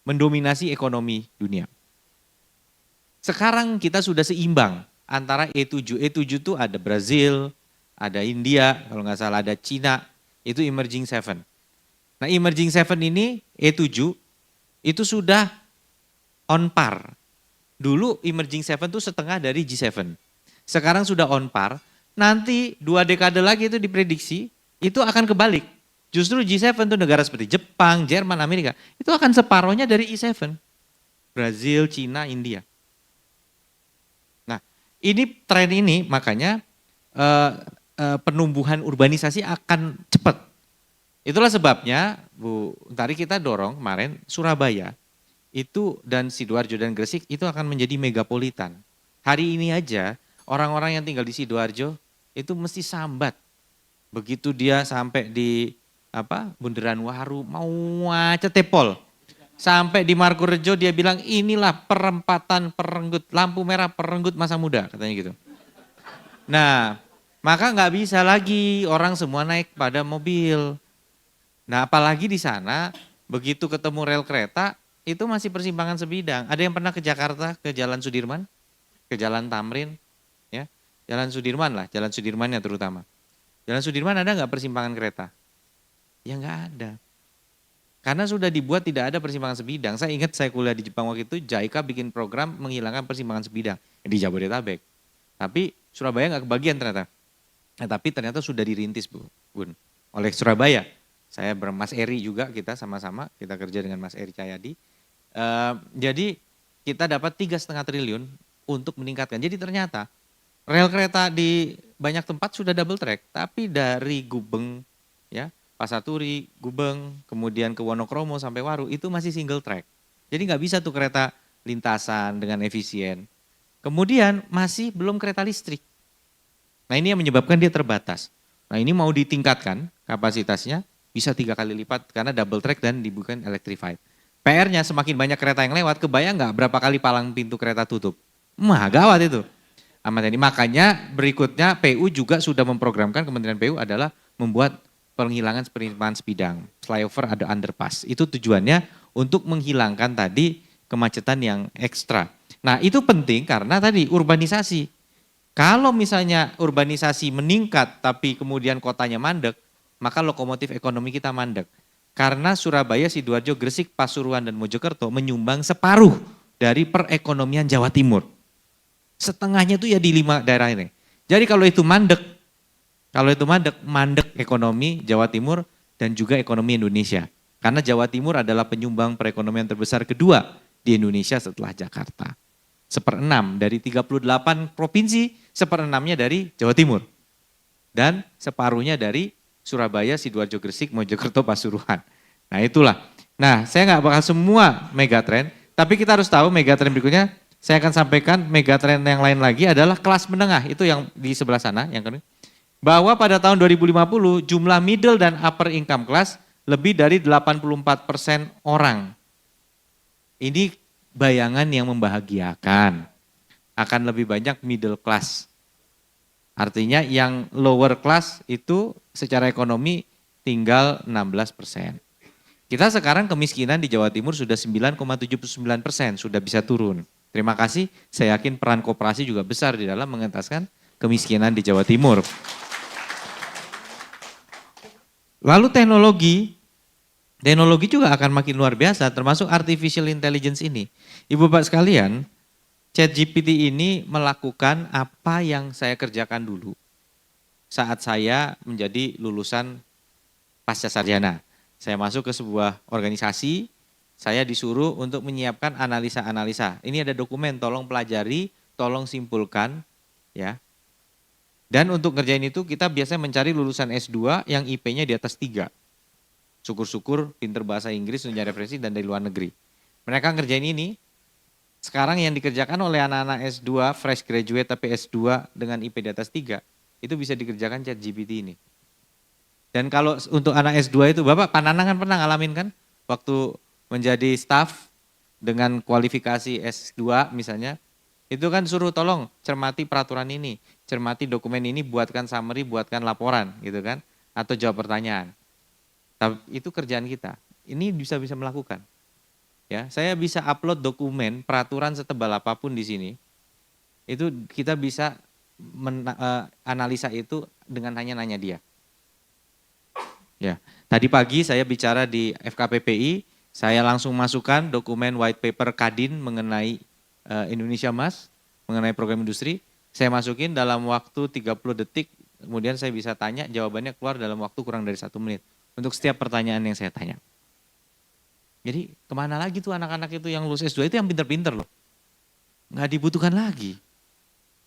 mendominasi ekonomi dunia. Sekarang kita sudah seimbang antara E7. E7 itu ada Brazil, ada India, kalau nggak salah ada Cina, itu emerging seven. Nah emerging seven ini E7 itu sudah on par. Dulu emerging seven itu setengah dari G7. Sekarang sudah on par. Nanti 2 dekade lagi itu diprediksi itu akan kebalik. Justru G7 itu negara seperti Jepang, Jerman, Amerika itu akan separohnya dari E7. Brazil, Cina, India. Nah ini tren ini makanya penumbuhan urbanisasi akan cepat. Itulah sebabnya Bu, tadi kita dorong kemarin Surabaya itu dan Sidoarjo dan Gresik itu akan menjadi megapolitan. Hari ini aja orang-orang yang tinggal di Sidoarjo itu mesti sambat. Begitu dia sampai di Bundaran Waru mau macet tepol. Sampai di Margorejo dia bilang inilah perempatan perenggut, lampu merah perenggut masa muda katanya gitu. Nah maka nggak bisa lagi orang semua naik pada mobil. Nah apalagi di sana begitu ketemu rel kereta itu masih persimpangan sebidang. Ada yang pernah ke Jakarta ke Jalan Sudirman, ke Jalan Tamrin, ya Jalan Sudirman lah, Jalan Sudirmannya terutama. Jalan Sudirman ada nggak persimpangan kereta? Ya nggak ada. Karena sudah dibuat tidak ada persimpangan sebidang. Saya ingat saya kuliah di Jepang waktu itu, JICA bikin program menghilangkan persimpangan sebidang di Jabodetabek. Tapi Surabaya nggak kebagian ternyata. Nah, tapi ternyata sudah dirintis Bun, oleh Surabaya. Saya Mas Eri juga kita sama-sama, kita kerja dengan Mas Eri Cahyadi. Jadi kita dapat 3,5 triliun untuk meningkatkan. Jadi ternyata rel kereta di banyak tempat sudah double track, tapi dari Gubeng, ya Pasaturi, Gubeng, kemudian ke Wonokromo sampai Waru itu masih single track. Jadi nggak bisa tuh kereta lintasan dengan efisien. Kemudian masih belum kereta listrik. Nah ini yang menyebabkan dia terbatas. Nah ini mau ditingkatkan kapasitasnya bisa 3 kali lipat karena double track dan dibuat electrified. PR-nya semakin banyak kereta yang lewat, kebayang nggak berapa kali palang pintu kereta tutup? Gawat itu. Amat ini makanya berikutnya PU juga sudah memprogramkan, Kementerian PU adalah membuat penghilangan persimpangan sebidang, flyover ada underpass. Itu tujuannya untuk menghilangkan tadi kemacetan yang ekstra. Nah itu penting karena tadi urbanisasi. Kalau misalnya urbanisasi meningkat tapi kemudian kotanya mandek, maka lokomotif ekonomi kita mandek. Karena Surabaya, Sidoarjo, Gresik, Pasuruan, dan Mojokerto menyumbang separuh dari perekonomian Jawa Timur. Setengahnya itu ya di 5 daerah ini. Jadi kalau itu mandek, mandek ekonomi Jawa Timur dan juga ekonomi Indonesia. Karena Jawa Timur adalah penyumbang perekonomian terbesar kedua di Indonesia setelah Jakarta. 1/6 dari 38 provinsi, 1/6-nya dari Jawa Timur. Dan separuhnya dari Surabaya, Sidoarjo, Gresik, Mojokerto, Pasuruan. Nah itulah. Nah saya nggak bakal semua megatrend, tapi kita harus tahu megatrend berikutnya. Saya akan sampaikan megatrend yang lain lagi adalah kelas menengah, itu yang di sebelah sana, yang kedua. Bahwa pada tahun 2050 jumlah middle dan upper income class lebih dari 84% orang. Ini bayangan yang membahagiakan. Akan lebih banyak middle class. Artinya yang lower class itu secara ekonomi tinggal 16%. Kita sekarang kemiskinan di Jawa Timur sudah 9,79%, sudah bisa turun. Terima kasih, saya yakin peran koperasi juga besar di dalam mengentaskan kemiskinan di Jawa Timur. Lalu teknologi juga akan makin luar biasa, termasuk artificial intelligence ini. Ibu Bapak sekalian, ChatGPT ini melakukan apa yang saya kerjakan dulu saat saya menjadi lulusan pasca sarjana. Saya masuk ke sebuah organisasi, saya disuruh untuk menyiapkan analisa-analisa. Ini ada dokumen, tolong pelajari, tolong simpulkan, ya. Dan untuk ngerjain itu kita biasanya mencari lulusan S2 yang IP-nya di atas 3. Syukur-syukur pinter bahasa Inggris, punya referensi dan dari luar negeri. Mereka ngerjain ini. Sekarang yang dikerjakan oleh anak-anak S2, fresh graduate tapi S2 dengan IP di atas 3, itu bisa dikerjakan ChatGPT ini. Dan kalau untuk anak S2 itu, Bapak Pananang kan pernah ngalamin kan? Waktu menjadi staff dengan kualifikasi S2 misalnya, itu kan suruh tolong cermati peraturan ini, cermati dokumen ini, buatkan summary, buatkan laporan gitu kan, atau jawab pertanyaan. Tapi itu kerjaan kita. Ini bisa melakukan. Ya, saya bisa upload dokumen peraturan setebal apapun di sini. Itu kita bisa analisa itu dengan hanya nanya dia. Ya, tadi pagi saya bicara di FKPPI, saya langsung masukkan dokumen white paper Kadin mengenai Indonesia Emas, mengenai program industri. Saya masukin dalam waktu 30 detik, kemudian saya bisa tanya, jawabannya keluar dalam waktu kurang dari 1 menit. Untuk setiap pertanyaan yang saya tanya. Jadi kemana lagi tuh anak-anak itu yang lulus S2 itu yang pinter-pinter loh. Nggak dibutuhkan lagi.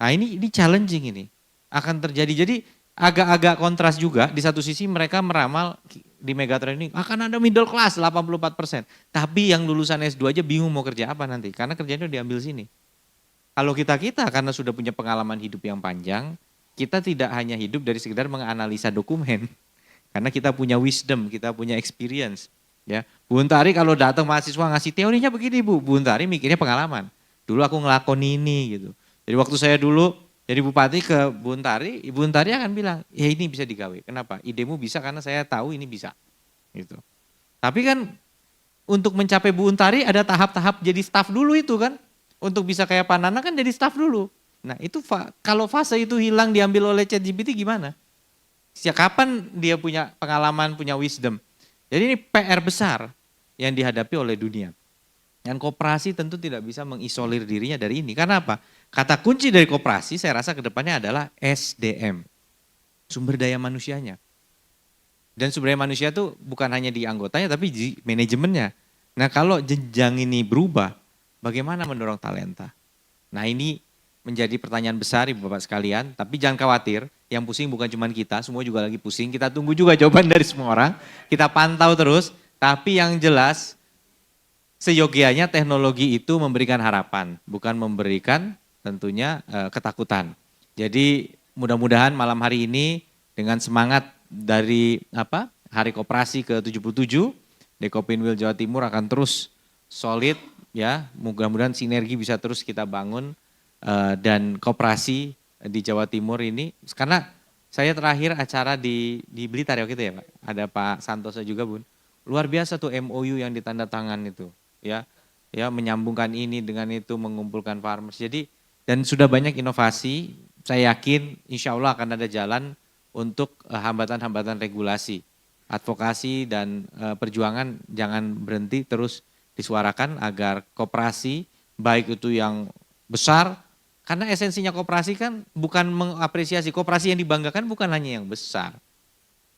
Nah ini challenging ini. Akan terjadi, jadi agak-agak kontras juga. Di satu sisi mereka meramal di Megatrend ini akan ada middle class 84%. Tapi yang lulusan S2 aja bingung mau kerja apa nanti. Karena kerjanya diambil sini. Kalau kita karena sudah punya pengalaman hidup yang panjang, kita tidak hanya hidup dari sekedar menganalisa dokumen. Karena kita punya wisdom, kita punya experience. Ya, Bu Untari kalau datang mahasiswa ngasih teorinya begini Bu Untari mikirnya pengalaman. Dulu aku ngelakoni ini gitu. Jadi waktu saya dulu jadi bupati ke Bu Untari, Ibu Untari akan bilang, ya ini bisa digawe. Kenapa? Idemu bisa karena saya tahu ini bisa. Gitu. Tapi kan untuk mencapai Bu Untari ada tahap-tahap jadi staf dulu itu kan. Untuk bisa kayak Pak Nana kan jadi staf dulu. Nah itu kalau fase itu hilang diambil oleh ChatGPT gimana? Sejak kapan dia punya pengalaman, punya wisdom? Jadi ini PR besar yang dihadapi oleh dunia. Dan koperasi tentu tidak bisa mengisolir dirinya dari ini. Karena apa? Kata kunci dari koperasi saya rasa kedepannya adalah SDM. Sumber daya manusianya. Dan sumber daya manusia itu bukan hanya di anggotanya tapi di manajemennya. Nah kalau jenjang ini berubah, bagaimana mendorong talenta? Nah ini menjadi pertanyaan besar Ibu Bapak sekalian. Tapi jangan khawatir, yang pusing bukan cuma kita, semua juga lagi pusing. Kita tunggu juga jawaban dari semua orang. Kita pantau terus, tapi yang jelas seyogianya teknologi itu memberikan harapan, bukan memberikan tentunya ketakutan. Jadi mudah-mudahan malam hari ini dengan semangat dari Hari Koperasi ke-77, Dekopinwil Jawa Timur akan terus solid ya. Mudah-mudahan sinergi bisa terus kita bangun dan koperasi di Jawa Timur ini, karena saya terakhir acara di Blitar ya gitu ya Pak, ada Pak Santoso juga Bun, luar biasa tuh MOU yang ditandatangan itu ya menyambungkan ini dengan itu, mengumpulkan farmers. Jadi dan sudah banyak inovasi, saya yakin insya Allah akan ada jalan untuk hambatan-hambatan regulasi, advokasi dan perjuangan jangan berhenti, terus disuarakan agar koperasi baik itu yang besar. Karena esensinya koperasi kan bukan mengapresiasi, koperasi yang dibanggakan bukan hanya yang besar.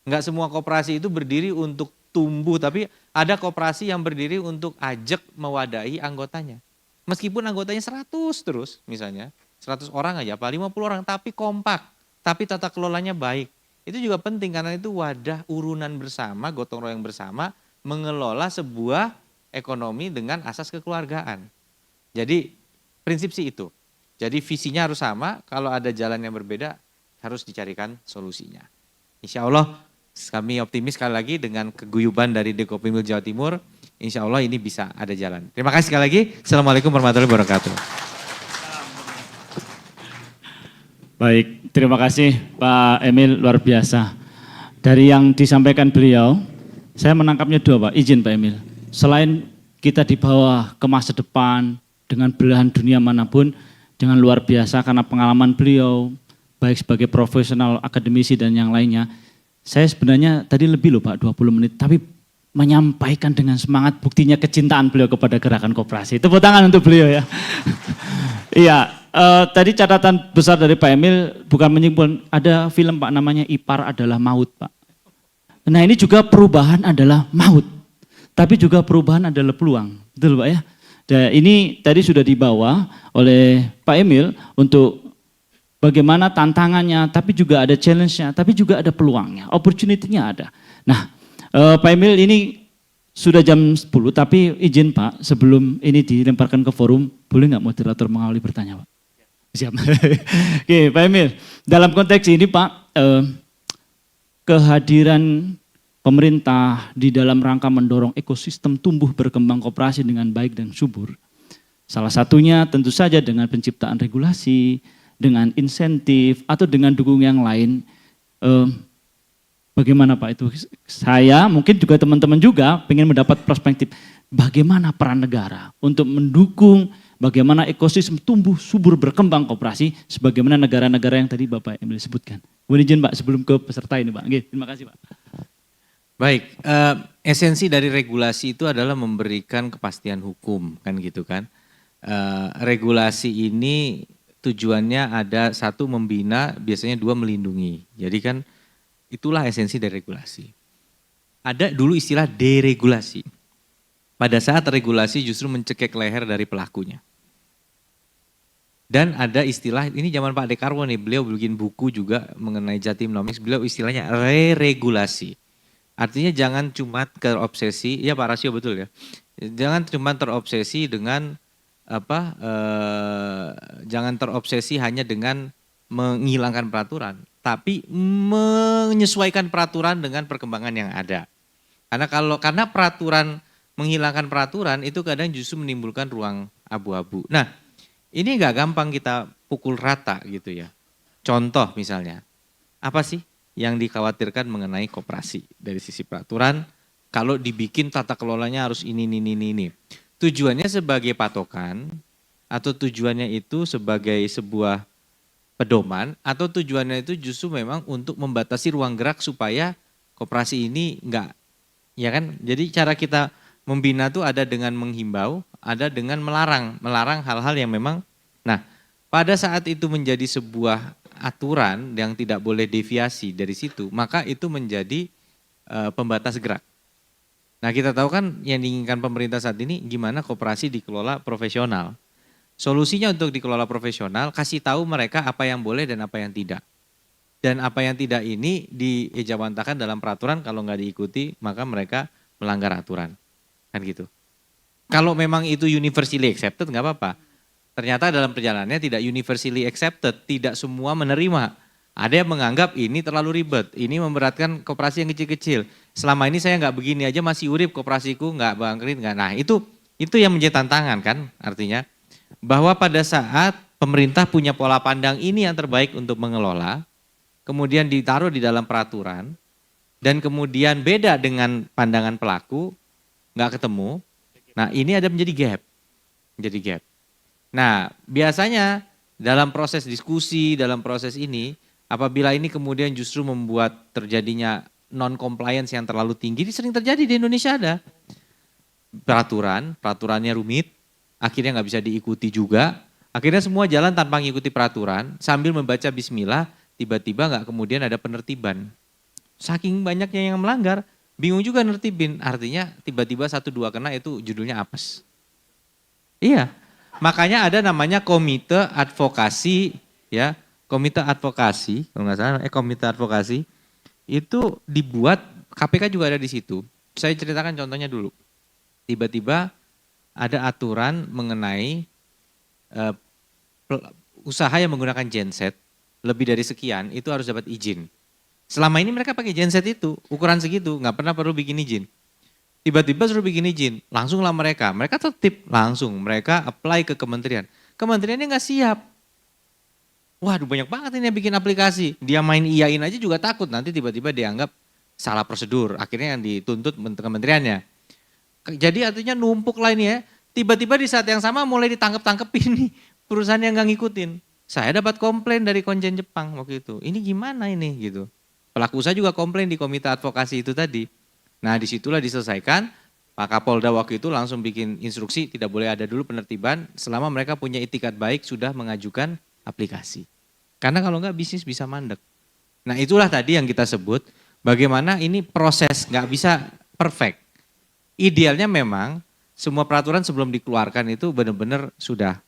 Enggak semua koperasi itu berdiri untuk tumbuh, tapi ada koperasi yang berdiri untuk ajak mewadahi anggotanya. Meskipun anggotanya 100 terus misalnya, 100 orang aja, apa 50 orang, tapi kompak, tapi tata kelolanya baik. Itu juga penting karena itu wadah urunan bersama, gotong royong bersama, mengelola sebuah ekonomi dengan asas kekeluargaan. Jadi prinsip sih itu. Jadi visinya harus sama, kalau ada jalan yang berbeda harus dicarikan solusinya. Insya Allah kami optimis sekali lagi dengan keguyuban dari Dekopinwil Jawa Timur, insya Allah ini bisa ada jalan. Terima kasih sekali lagi. Assalamualaikum warahmatullahi wabarakatuh. Baik, terima kasih Pak Emil, luar biasa. Dari yang disampaikan beliau, saya menangkapnya dua Pak, izin Pak Emil. Selain kita dibawa ke masa depan dengan belahan dunia manapun, dengan luar biasa karena pengalaman beliau, baik sebagai profesional, akademisi dan yang lainnya. Saya sebenarnya tadi lebih loh Pak, 20 menit, tapi menyampaikan dengan semangat buktinya kecintaan beliau kepada gerakan koperasi. Tepuk tangan untuk beliau ya. Iya, tadi catatan besar dari Pak Emil bukan menyimpulkan, ada film Pak namanya Ipar Adalah Maut Pak. Nah ini juga perubahan adalah maut, tapi juga perubahan adalah peluang, betul Pak ya? Dan ini tadi sudah dibawa oleh Pak Emil untuk bagaimana tantangannya, tapi juga ada challenge-nya, tapi juga ada peluangnya, opportunity-nya ada. Nah, Pak Emil ini sudah jam 10, tapi izin Pak, sebelum ini dilemparkan ke forum, boleh nggak moderator mengawali bertanya Pak? Siap. Oke, Pak Emil, dalam konteks ini Pak, kehadiran pemerintah di dalam rangka mendorong ekosistem tumbuh berkembang koperasi dengan baik dan subur. Salah satunya tentu saja dengan penciptaan regulasi, dengan insentif, atau dengan dukungan yang lain. Bagaimana Pak itu? Saya mungkin juga teman-teman juga ingin mendapat perspektif bagaimana peran negara untuk mendukung bagaimana ekosistem tumbuh subur berkembang koperasi sebagaimana negara-negara yang tadi Bapak Emil sebutkan. Mohon izin Pak sebelum ke peserta ini Pak. Oke, terima kasih Pak. Baik, esensi dari regulasi itu adalah memberikan kepastian hukum kan gitu kan. Regulasi ini tujuannya ada satu membina, biasanya dua melindungi. Jadi kan itulah esensi dari regulasi. Ada dulu istilah deregulasi. Pada saat regulasi justru mencekik leher dari pelakunya. Dan ada istilah, ini zaman Pak Dekarwo nih, beliau bikin buku juga mengenai Jatimnomics, beliau istilahnya re-regulasi. Artinya jangan cuma terobsesi, ya Pak Rasio betul ya. Jangan cuma terobsesi dengan jangan terobsesi hanya dengan menghilangkan peraturan, tapi menyesuaikan peraturan dengan perkembangan yang ada. Karena peraturan menghilangkan peraturan itu kadang justru menimbulkan ruang abu-abu. Nah, ini nggak gampang kita pukul rata gitu ya. Contoh misalnya, apa sih yang dikhawatirkan mengenai koperasi dari sisi peraturan? Kalau dibikin tata kelolanya harus ini. Tujuannya sebagai patokan atau tujuannya itu sebagai sebuah pedoman atau tujuannya itu justru memang untuk membatasi ruang gerak supaya koperasi ini enggak, ya kan? Jadi cara kita membina tuh ada dengan menghimbau, ada dengan melarang hal-hal yang memang, nah pada saat itu menjadi sebuah aturan yang tidak boleh deviasi dari situ, maka itu menjadi pembatas gerak. Nah kita tahu kan yang diinginkan pemerintah saat ini gimana koperasi dikelola profesional. Solusinya untuk dikelola profesional, kasih tahu mereka apa yang boleh dan apa yang tidak. Dan apa yang tidak ini diejawantakan dalam peraturan, kalau nggak diikuti maka mereka melanggar aturan. Kan gitu. Kalau memang itu universally accepted nggak apa-apa. Ternyata dalam perjalanannya tidak universally accepted, tidak semua menerima. Ada yang menganggap ini terlalu ribet, ini memberatkan koperasi yang kecil-kecil. Selama ini saya nggak begini aja masih urip, koperasiku nggak bangkit, nggak. Nah itu yang menjadi tantangan kan, artinya bahwa pada saat pemerintah punya pola pandang ini yang terbaik untuk mengelola, kemudian ditaruh di dalam peraturan, dan kemudian beda dengan pandangan pelaku, nggak ketemu. Nah ini ada menjadi gap. Nah biasanya dalam proses diskusi, dalam proses ini, apabila ini kemudian justru membuat terjadinya non-compliance yang terlalu tinggi, ini sering terjadi di Indonesia ada. Peraturannya rumit, akhirnya nggak bisa diikuti juga, akhirnya semua jalan tanpa mengikuti peraturan, sambil membaca bismillah, tiba-tiba nggak kemudian ada penertiban. Saking banyaknya yang melanggar, bingung juga nertibin, artinya tiba-tiba 1-2 kena itu judulnya apes. Iya, makanya ada namanya komite advokasi, ya, komite advokasi, kalau nggak salah, komite advokasi itu dibuat, KPK juga ada di situ. Saya ceritakan contohnya dulu. Tiba-tiba ada aturan mengenai usaha yang menggunakan genset lebih dari sekian itu harus dapat izin. Selama ini mereka pakai genset itu ukuran segitu, nggak pernah perlu bikin izin. Tiba-tiba suruh bikin izin, langsunglah mereka tertib langsung, mereka apply ke kementerian. Kementeriannya nggak siap. Waduh banyak banget ini yang bikin aplikasi. Dia main iyain aja juga takut nanti tiba-tiba dianggap salah prosedur. Akhirnya yang dituntut kementeriannya. Jadi artinya numpuk lah ini ya. Tiba-tiba di saat yang sama mulai ditangkep-tangkepin nih perusahaan yang nggak ngikutin. Saya dapat komplain dari konjen Jepang waktu itu. Ini gimana ini gitu. Pelaku usaha juga komplain di komite advokasi itu tadi. Nah disitulah diselesaikan. Pak Kapolda waktu itu langsung bikin instruksi tidak boleh ada dulu penertiban selama mereka punya itikat baik sudah mengajukan aplikasi. Karena kalau enggak bisnis bisa mandek. Nah itulah tadi yang kita sebut bagaimana ini proses nggak bisa perfect. Idealnya memang semua peraturan sebelum dikeluarkan itu benar-benar sudah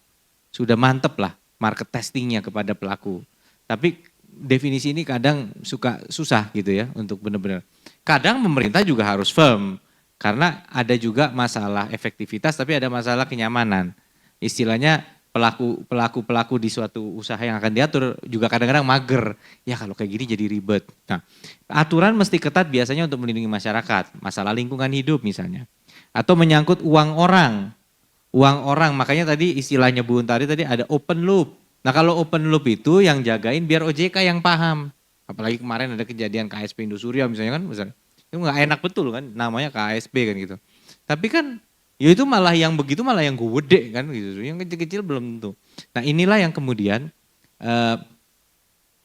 mantep lah market testingnya kepada pelaku. Tapi definisi ini kadang suka susah gitu ya untuk benar-benar. Kadang pemerintah juga harus firm karena ada juga masalah efektivitas tapi ada masalah kenyamanan. Istilahnya pelaku di suatu usaha yang akan diatur juga kadang-kadang mager. Ya kalau kayak gini jadi ribet. Nah, aturan mesti ketat biasanya untuk melindungi masyarakat. Masalah lingkungan hidup misalnya. Atau menyangkut uang orang. Makanya tadi istilahnya Bu Untari tadi ada open loop. Nah kalau open loop itu yang jagain biar OJK yang paham. Apalagi kemarin ada kejadian KSP Indosuria misalnya kan, misalnya. Itu nggak enak betul kan, namanya KSP kan gitu. Tapi kan ya itu malah yang begitu malah yang gede kan gitu, yang kecil-kecil belum tentu. Nah inilah yang kemudian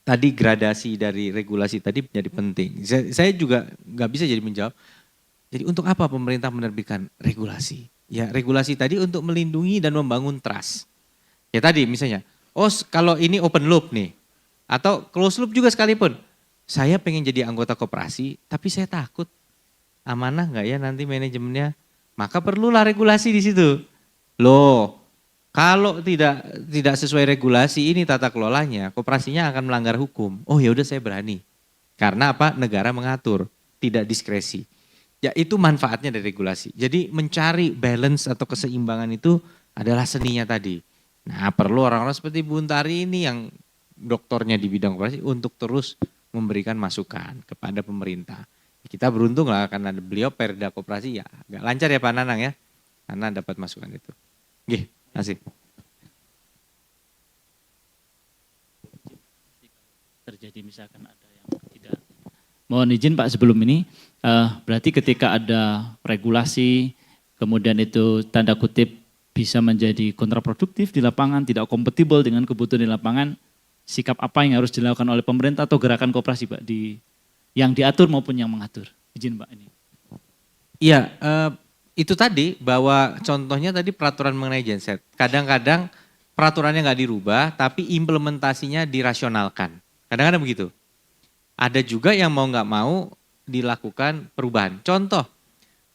tadi gradasi dari regulasi tadi menjadi penting. Saya juga nggak bisa jadi menjawab. Jadi untuk apa pemerintah menerbitkan regulasi? Ya regulasi tadi untuk melindungi dan membangun trust. Ya tadi misalnya, oh kalau ini open loop nih, atau close loop juga sekalipun. Saya pengen jadi anggota koperasi, tapi saya takut amanah nggak ya nanti manajemennya. Maka perlulah regulasi di situ. Loh, kalau tidak sesuai regulasi ini tata kelolanya, koperasinya akan melanggar hukum. Oh ya udah saya berani. Karena apa? Negara mengatur, tidak diskresi. Ya itu manfaatnya dari regulasi. Jadi mencari balance atau keseimbangan itu adalah seninya tadi. Nah perlu orang-orang seperti Bu Untari ini yang doktornya di bidang koperasi untuk terus memberikan masukan kepada pemerintah. Kita beruntung lah karena beliau Perda Koperasi ya agak lancar ya Pak Nanang ya. Karena dapat masukan itu. Nggih, masih. Terjadi misalkan ada yang tidak. Mohon izin Pak sebelum ini, berarti ketika ada regulasi, kemudian itu tanda kutip bisa menjadi kontraproduktif di lapangan, tidak kompatibel dengan kebutuhan di lapangan, sikap apa yang harus dilakukan oleh pemerintah atau gerakan koperasi Pak, yang diatur maupun yang mengatur? Izin Pak ini. Iya, itu tadi bahwa contohnya tadi peraturan mengenai genset. Kadang-kadang peraturannya nggak dirubah, tapi implementasinya dirasionalkan. Kadang-kadang begitu. Ada juga yang mau nggak mau dilakukan perubahan. Contoh,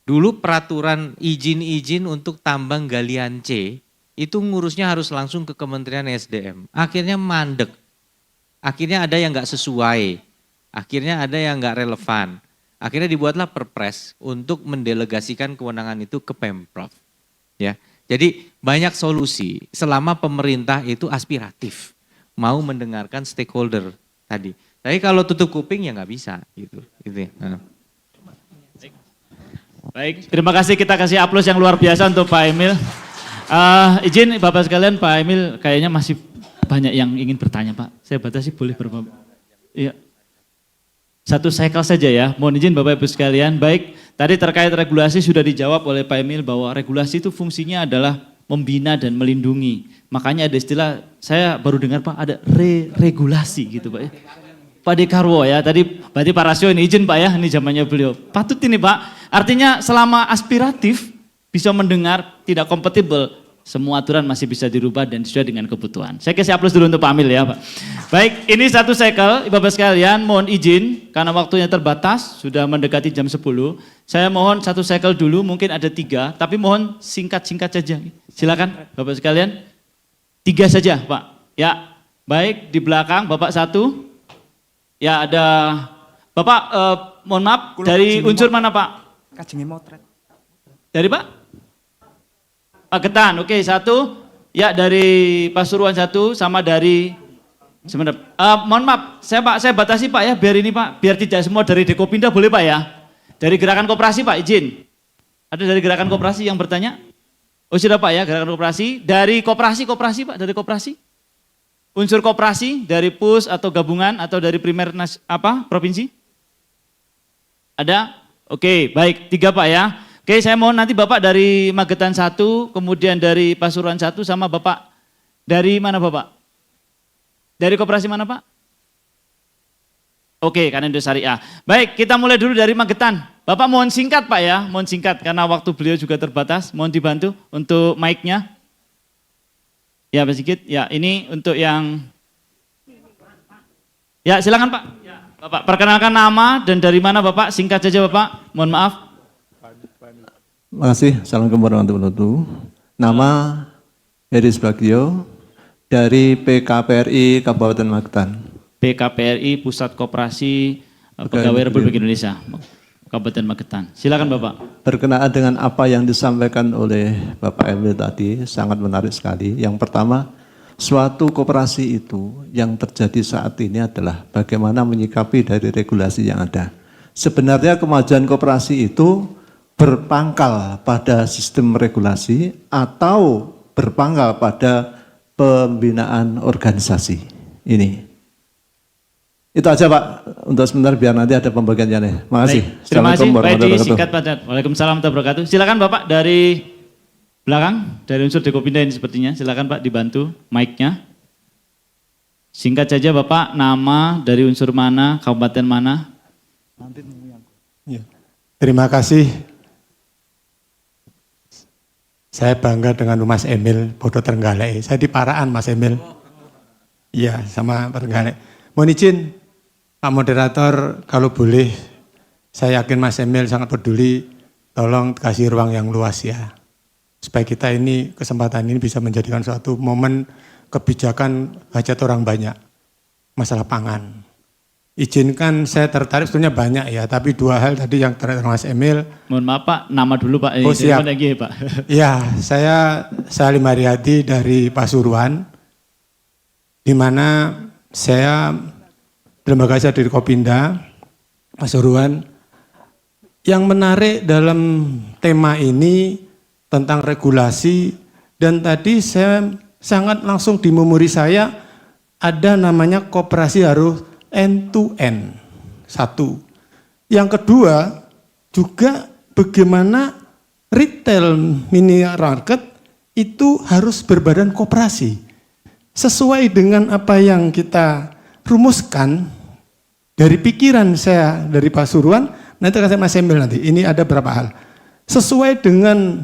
dulu peraturan izin-izin untuk tambang galian C, itu ngurusnya harus langsung ke Kementerian SDM. Akhirnya mandek. Akhirnya ada yang nggak sesuai. Akhirnya ada yang nggak relevan. Akhirnya dibuatlah perpres untuk mendelegasikan kewenangan itu ke Pemprov. Ya, jadi banyak solusi selama pemerintah itu aspiratif, mau mendengarkan stakeholder tadi. Tapi kalau tutup kuping ya nggak bisa gitu. Ya. Baik, terima kasih, kita kasih aplaus yang luar biasa untuk Pak Emil. Izin Bapak sekalian, Pak Emil kayaknya masih banyak yang ingin bertanya Pak. Saya batasi boleh berapa? Iya. Satu cycle saja ya, mohon izin Bapak Ibu sekalian. Baik, tadi terkait regulasi sudah dijawab oleh Pak Emil bahwa regulasi itu fungsinya adalah membina dan melindungi. Makanya ada istilah, saya baru dengar Pak, ada re-regulasi gitu Pak ya. Pak Dekarwo ya, tadi berarti Pak Rasio ini izin Pak ya, ini zamannya beliau. Patut ini Pak, artinya selama aspiratif bisa mendengar, tidak kompatibel, semua aturan masih bisa dirubah dan sesuai dengan kebutuhan. Saya kasih aplaus dulu untuk Pak Amil ya Pak. Baik, ini satu cycle, Bapak sekalian mohon izin karena waktunya terbatas, sudah mendekati jam 10. Saya mohon satu cycle dulu, mungkin ada 3, tapi mohon singkat-singkat saja. Silakan Bapak sekalian, 3 saja Pak. Ya, baik di belakang Bapak 1. Ya ada, Bapak mohon maaf dari unsur mana Pak? Kajengi motret. Dari Pak? Magetan, oke 1. Ya dari Pasuruan 1 sama dari sebentar. Mohon maaf, saya batasi Pak ya, biar ini Pak, biar tidak semua dari Dekopinda boleh Pak ya. Dari gerakan koperasi Pak, izin. Ada dari gerakan koperasi yang bertanya? Oh sudah Pak ya, gerakan koperasi. Dari koperasi Pak, dari koperasi. Unsur koperasi dari PUS atau gabungan atau dari primer provinsi? Ada? Oke, baik 3 Pak ya. Oke, saya mohon nanti Bapak dari Magetan 1, kemudian dari Pasuruan 1 sama Bapak dari mana Bapak? Dari koperasi mana Pak? Oke, karena Indo Syariah. Baik, kita mulai dulu dari Magetan. Bapak mohon singkat Pak ya, mohon singkat karena waktu beliau juga terbatas. Mohon dibantu untuk mic-nya. Ya, Pak Sigit. Ya, ini untuk yang... Ya, silakan Pak. Ya, Bapak perkenalkan nama dan dari mana Bapak, singkat saja Bapak. Mohon maaf. Terima kasih. Assalamualaikum warahmatullahi wabarakatuh. Nama Heri Subagio dari PKPRI Kabupaten Magetan. PKPRI Pusat Koperasi Pegawai Republik Indonesia Kabupaten Magetan. Silakan Bapak. Berkenaan dengan apa yang disampaikan oleh Bapak Emil tadi sangat menarik sekali. Yang pertama, suatu koperasi itu yang terjadi saat ini adalah bagaimana menyikapi dari regulasi yang ada. Sebenarnya kemajuan koperasi itu berpangkal pada sistem regulasi atau berpangkal pada pembinaan organisasi. Ini. Itu aja Pak, untuk sebentar biar nanti ada pembagiannya nih. Makasih. Baik, terima kasih. Baik, warahmatullahi wabarakatuh. disingkat padat. Waalaikumsalam warahmatullahi wabarakatuh. Silakan Bapak dari belakang, dari unsur Dekopinda ini sepertinya. Silakan Pak dibantu mic-nya. Singkat saja Bapak, nama dari unsur mana, kabupaten mana? Ya. Terima kasih. Saya bangga dengan Mas Emil Bodo Trenggalek. Saya di Paraan Mas Emil. Iya, sama Trenggalek. Mohon izin Pak Moderator, kalau boleh, saya yakin Mas Emil sangat peduli, tolong kasih ruang yang luas ya. Supaya kita ini, kesempatan ini bisa menjadikan suatu momen kebijakan hajat orang banyak. Masalah pangan. Izinkan saya tertarik, sebetulnya banyak ya, tapi dua hal tadi yang terkait Mas Emil. Mohon maaf Pak, nama dulu Pak. Oh siap. Lagi, Pak. Ya, saya Salim Haryadi dari Pasuruan, di mana saya lembaga saya dari Kopinda, Pasuruan. Yang menarik dalam tema ini tentang regulasi, dan tadi saya sangat langsung di memori saya ada namanya koperasi harus end to end. Satu. Yang kedua juga bagaimana retail minimarket itu harus berbadan koperasi. Sesuai dengan apa yang kita rumuskan dari pikiran saya dari Pasuruan, nanti akan Mas Emil nanti. Ini ada beberapa hal. Sesuai dengan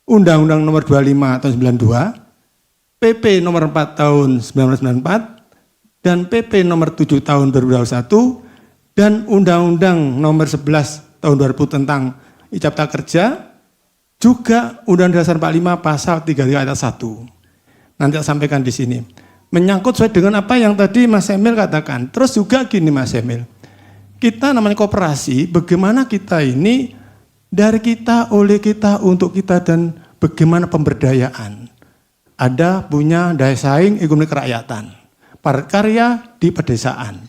Undang-Undang Nomor 25 tahun 92, PP Nomor 4 tahun 1994, dan PP Nomor 7 tahun 2021, dan Undang-Undang Nomor 11 tahun 2000 tentang Cipta Kerja, juga Undang-Undang Dasar 45 pasal 33 ayat 1. Nanti saya sampaikan di sini. Menyangkut sesuai dengan apa yang tadi Mas Emil katakan. Terus juga gini Mas Emil, kita namanya koperasi, bagaimana kita ini dari kita, oleh kita, untuk kita, dan bagaimana pemberdayaan. Ada punya daya saing ekonomi kerakyatan, padat karya di pedesaan.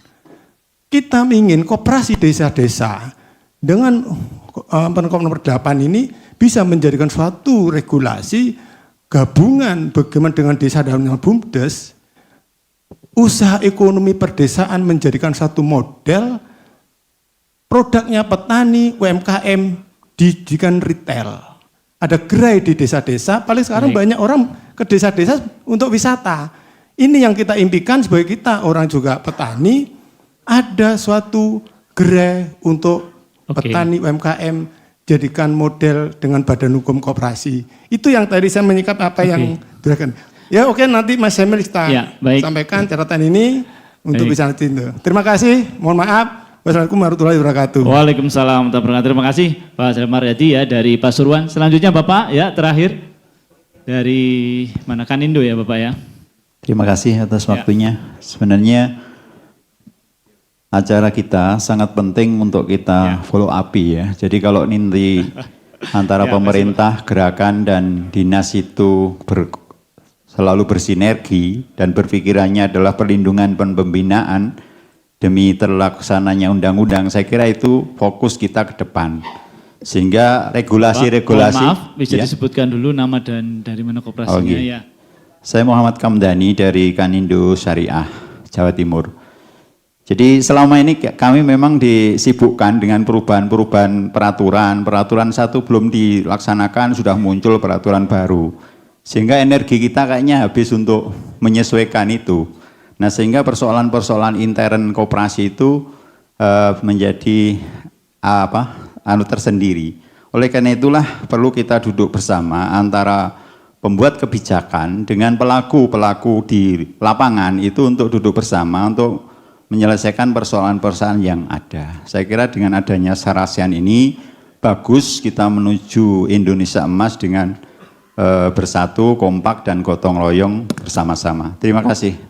Kita ingin koperasi desa-desa dengan Permen nomor 8 ini bisa menjadikan suatu regulasi gabungan bagaimana dengan desa dalam BUMDes, usaha ekonomi perdesaan menjadikan satu model, produknya petani, UMKM, dijadikan retail. Ada gerai di desa-desa, paling sekarang banyak orang ke desa-desa untuk wisata. Ini yang kita impikan sebagai kita, orang juga petani, ada suatu gerai untuk petani UMKM, jadikan model dengan badan hukum koperasi. Itu yang tadi saya menyikap apa yang dirasakan. Ya oke, nanti Mas Emil kita sampaikan catatan ini untuk bisa nanti. Terima kasih, mohon maaf. Wassalamualaikum warahmatullahi wabarakatuh. Waalaikumsalam warahmatullahi wabarakatuh. Terima kasih Pak Salim Haryadi ya dari Pasuruan. Selanjutnya Bapak ya terakhir dari mana, Kanindo ya Bapak ya. Terima kasih atas waktunya. Sebenarnya acara kita sangat penting untuk kita follow up ya. Jadi kalau nanti antara pemerintah, gerakan dan dinas itu selalu bersinergi dan berpikirannya adalah perlindungan dan pembinaan demi terlaksananya undang-undang, saya kira itu fokus kita ke depan. Sehingga regulasi-regulasi. Maaf, bisa disebutkan dulu nama dan dari mana koperasinya ya. Saya Muhammad Kamdani dari Kanindo Syariah, Jawa Timur. Jadi selama ini kami memang disibukkan dengan perubahan-perubahan peraturan. Peraturan satu belum dilaksanakan, sudah muncul peraturan baru. Sehingga energi kita kayaknya habis untuk menyesuaikan itu. Nah sehingga persoalan-persoalan intern koperasi itu menjadi tersendiri. Oleh karena itulah perlu kita duduk bersama antara pembuat kebijakan dengan pelaku-pelaku di lapangan itu untuk duduk bersama untuk menyelesaikan persoalan-persoalan yang ada. Saya kira dengan adanya SARASEAN ini bagus kita menuju Indonesia emas dengan bersatu, kompak dan gotong royong bersama-sama. Terima kasih.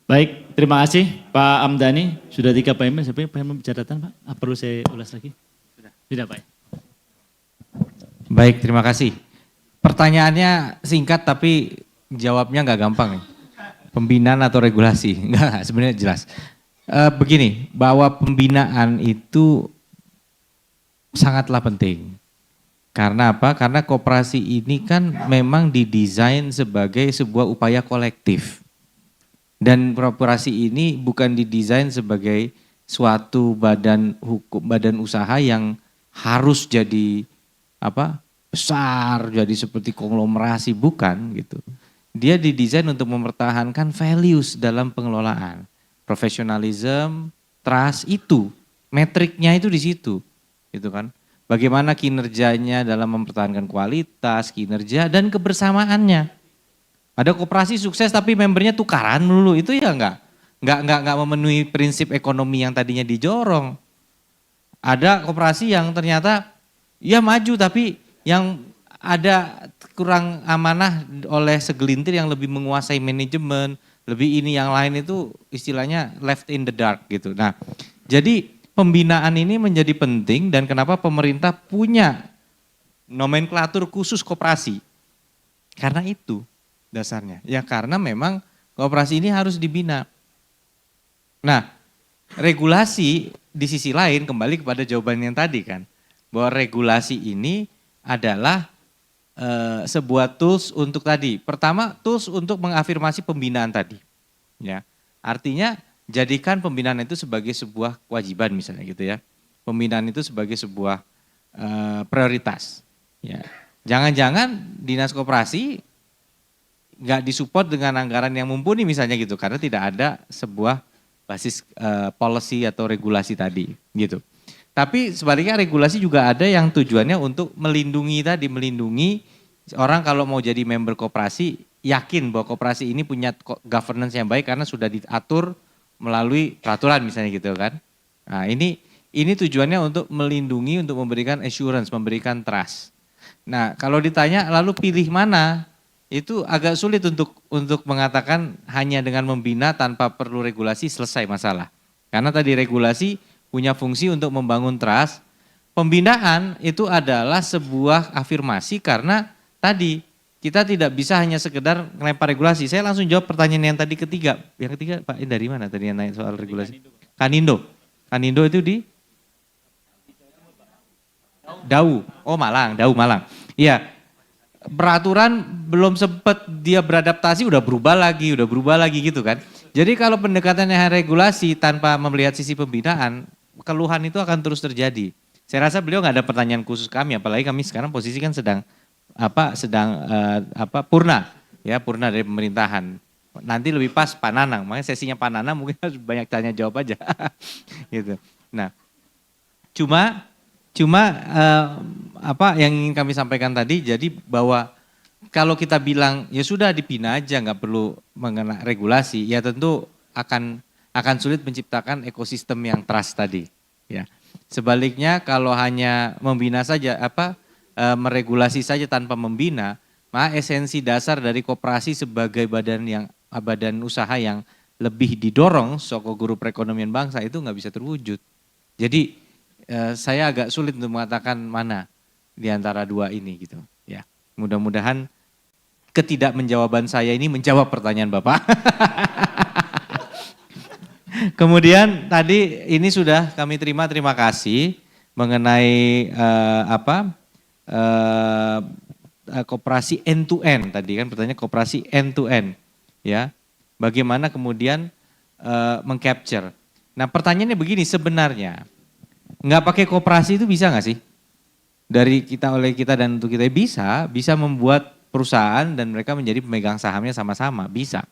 Baik, terima kasih Pak Amdani. Sudah 3 Pak Emil, siapa yang catatan Pak? Perlu saya ulas lagi? Sudah Pak. Baik, terima kasih. Pertanyaannya singkat tapi jawabnya nggak gampang nih. Pembinaan atau regulasi? Enggak, sebenarnya jelas. Begini, bahwa pembinaan itu sangatlah penting. Karena apa? Karena koperasi ini kan memang didesain sebagai sebuah upaya kolektif. Dan koperasi ini bukan didesain sebagai suatu badan hukum, badan usaha yang harus jadi besar, jadi seperti konglomerasi, bukan gitu. Dia didesain untuk mempertahankan values dalam pengelolaan. Profesionalism, trust, itu metriknya itu di situ, gitu kan. Bagaimana kinerjanya dalam mempertahankan kualitas, kinerja dan kebersamaannya. Ada koperasi sukses tapi membernya tukaran dulu, itu ya enggak memenuhi prinsip ekonomi yang tadinya dijorong. Ada koperasi yang ternyata ya maju tapi yang ada kurang amanah oleh segelintir yang lebih menguasai manajemen, lebih ini yang lain itu istilahnya left in the dark gitu. Nah, jadi pembinaan ini menjadi penting dan kenapa pemerintah punya nomenklatur khusus koperasi. Karena itu dasarnya. Ya karena memang koperasi ini harus dibina. Nah, regulasi di sisi lain kembali kepada jawaban yang tadi kan. Bahwa regulasi ini adalah sebuah tools untuk tadi. Pertama, tools untuk mengafirmasi pembinaan tadi. Ya. Artinya jadikan pembinaan itu sebagai sebuah kewajiban misalnya gitu ya. Pembinaan itu sebagai sebuah prioritas. Ya. Jangan-jangan dinas koperasi nggak disupport dengan anggaran yang mumpuni misalnya gitu. Karena tidak ada sebuah basis policy atau regulasi tadi gitu. Tapi sebaliknya regulasi juga ada yang tujuannya untuk melindungi orang kalau mau jadi member koperasi yakin bahwa koperasi ini punya governance yang baik karena sudah diatur melalui peraturan misalnya gitu kan. Nah ini tujuannya untuk melindungi, untuk memberikan assurance, memberikan trust. Nah kalau ditanya lalu pilih mana, itu agak sulit untuk mengatakan hanya dengan membina tanpa perlu regulasi selesai masalah. Karena tadi regulasi punya fungsi untuk membangun trust. Pembinaan itu adalah sebuah afirmasi karena tadi kita tidak bisa hanya sekedar melempar regulasi. Saya langsung jawab pertanyaan yang tadi ketiga. Yang ketiga Pak dari mana tadi yang nanya soal regulasi? Kanindo. Kanindo itu di Dau. Oh Malang, Dau Malang. Iya. Peraturan belum sempat dia beradaptasi udah berubah lagi gitu kan. Jadi kalau pendekatannya regulasi tanpa melihat sisi pembinaan, keluhan itu akan terus terjadi. Saya rasa beliau nggak ada pertanyaan khusus kami, apalagi kami sekarang posisi kan sedang purna dari pemerintahan. Nanti lebih pas Pak Nanang, makanya sesinya Pak Nanang mungkin harus banyak tanya jawab aja, gitu. Nah, cuma yang ingin kami sampaikan tadi, jadi bahwa kalau kita bilang ya sudah dibina aja nggak perlu mengenai regulasi, ya tentu akan sulit menciptakan ekosistem yang trust tadi. Ya. Sebaliknya kalau hanya membina saja meregulasi saja tanpa membina, maka esensi dasar dari koperasi sebagai badan usaha yang lebih didorong soko guru perekonomian bangsa itu nggak bisa terwujud. Jadi saya agak sulit untuk mengatakan mana di antara dua ini gitu. Ya, mudah-mudahan ketidakmenjawaban saya ini menjawab pertanyaan Bapak. Kemudian tadi ini sudah kami terima kasih mengenai koperasi end to end tadi kan pertanyaan koperasi end to end ya. Bagaimana kemudian mengcapture. Nah pertanyaannya begini sebenarnya nggak pakai koperasi itu bisa nggak sih? Dari kita oleh kita dan untuk kita bisa membuat perusahaan dan mereka menjadi pemegang sahamnya sama-sama bisa.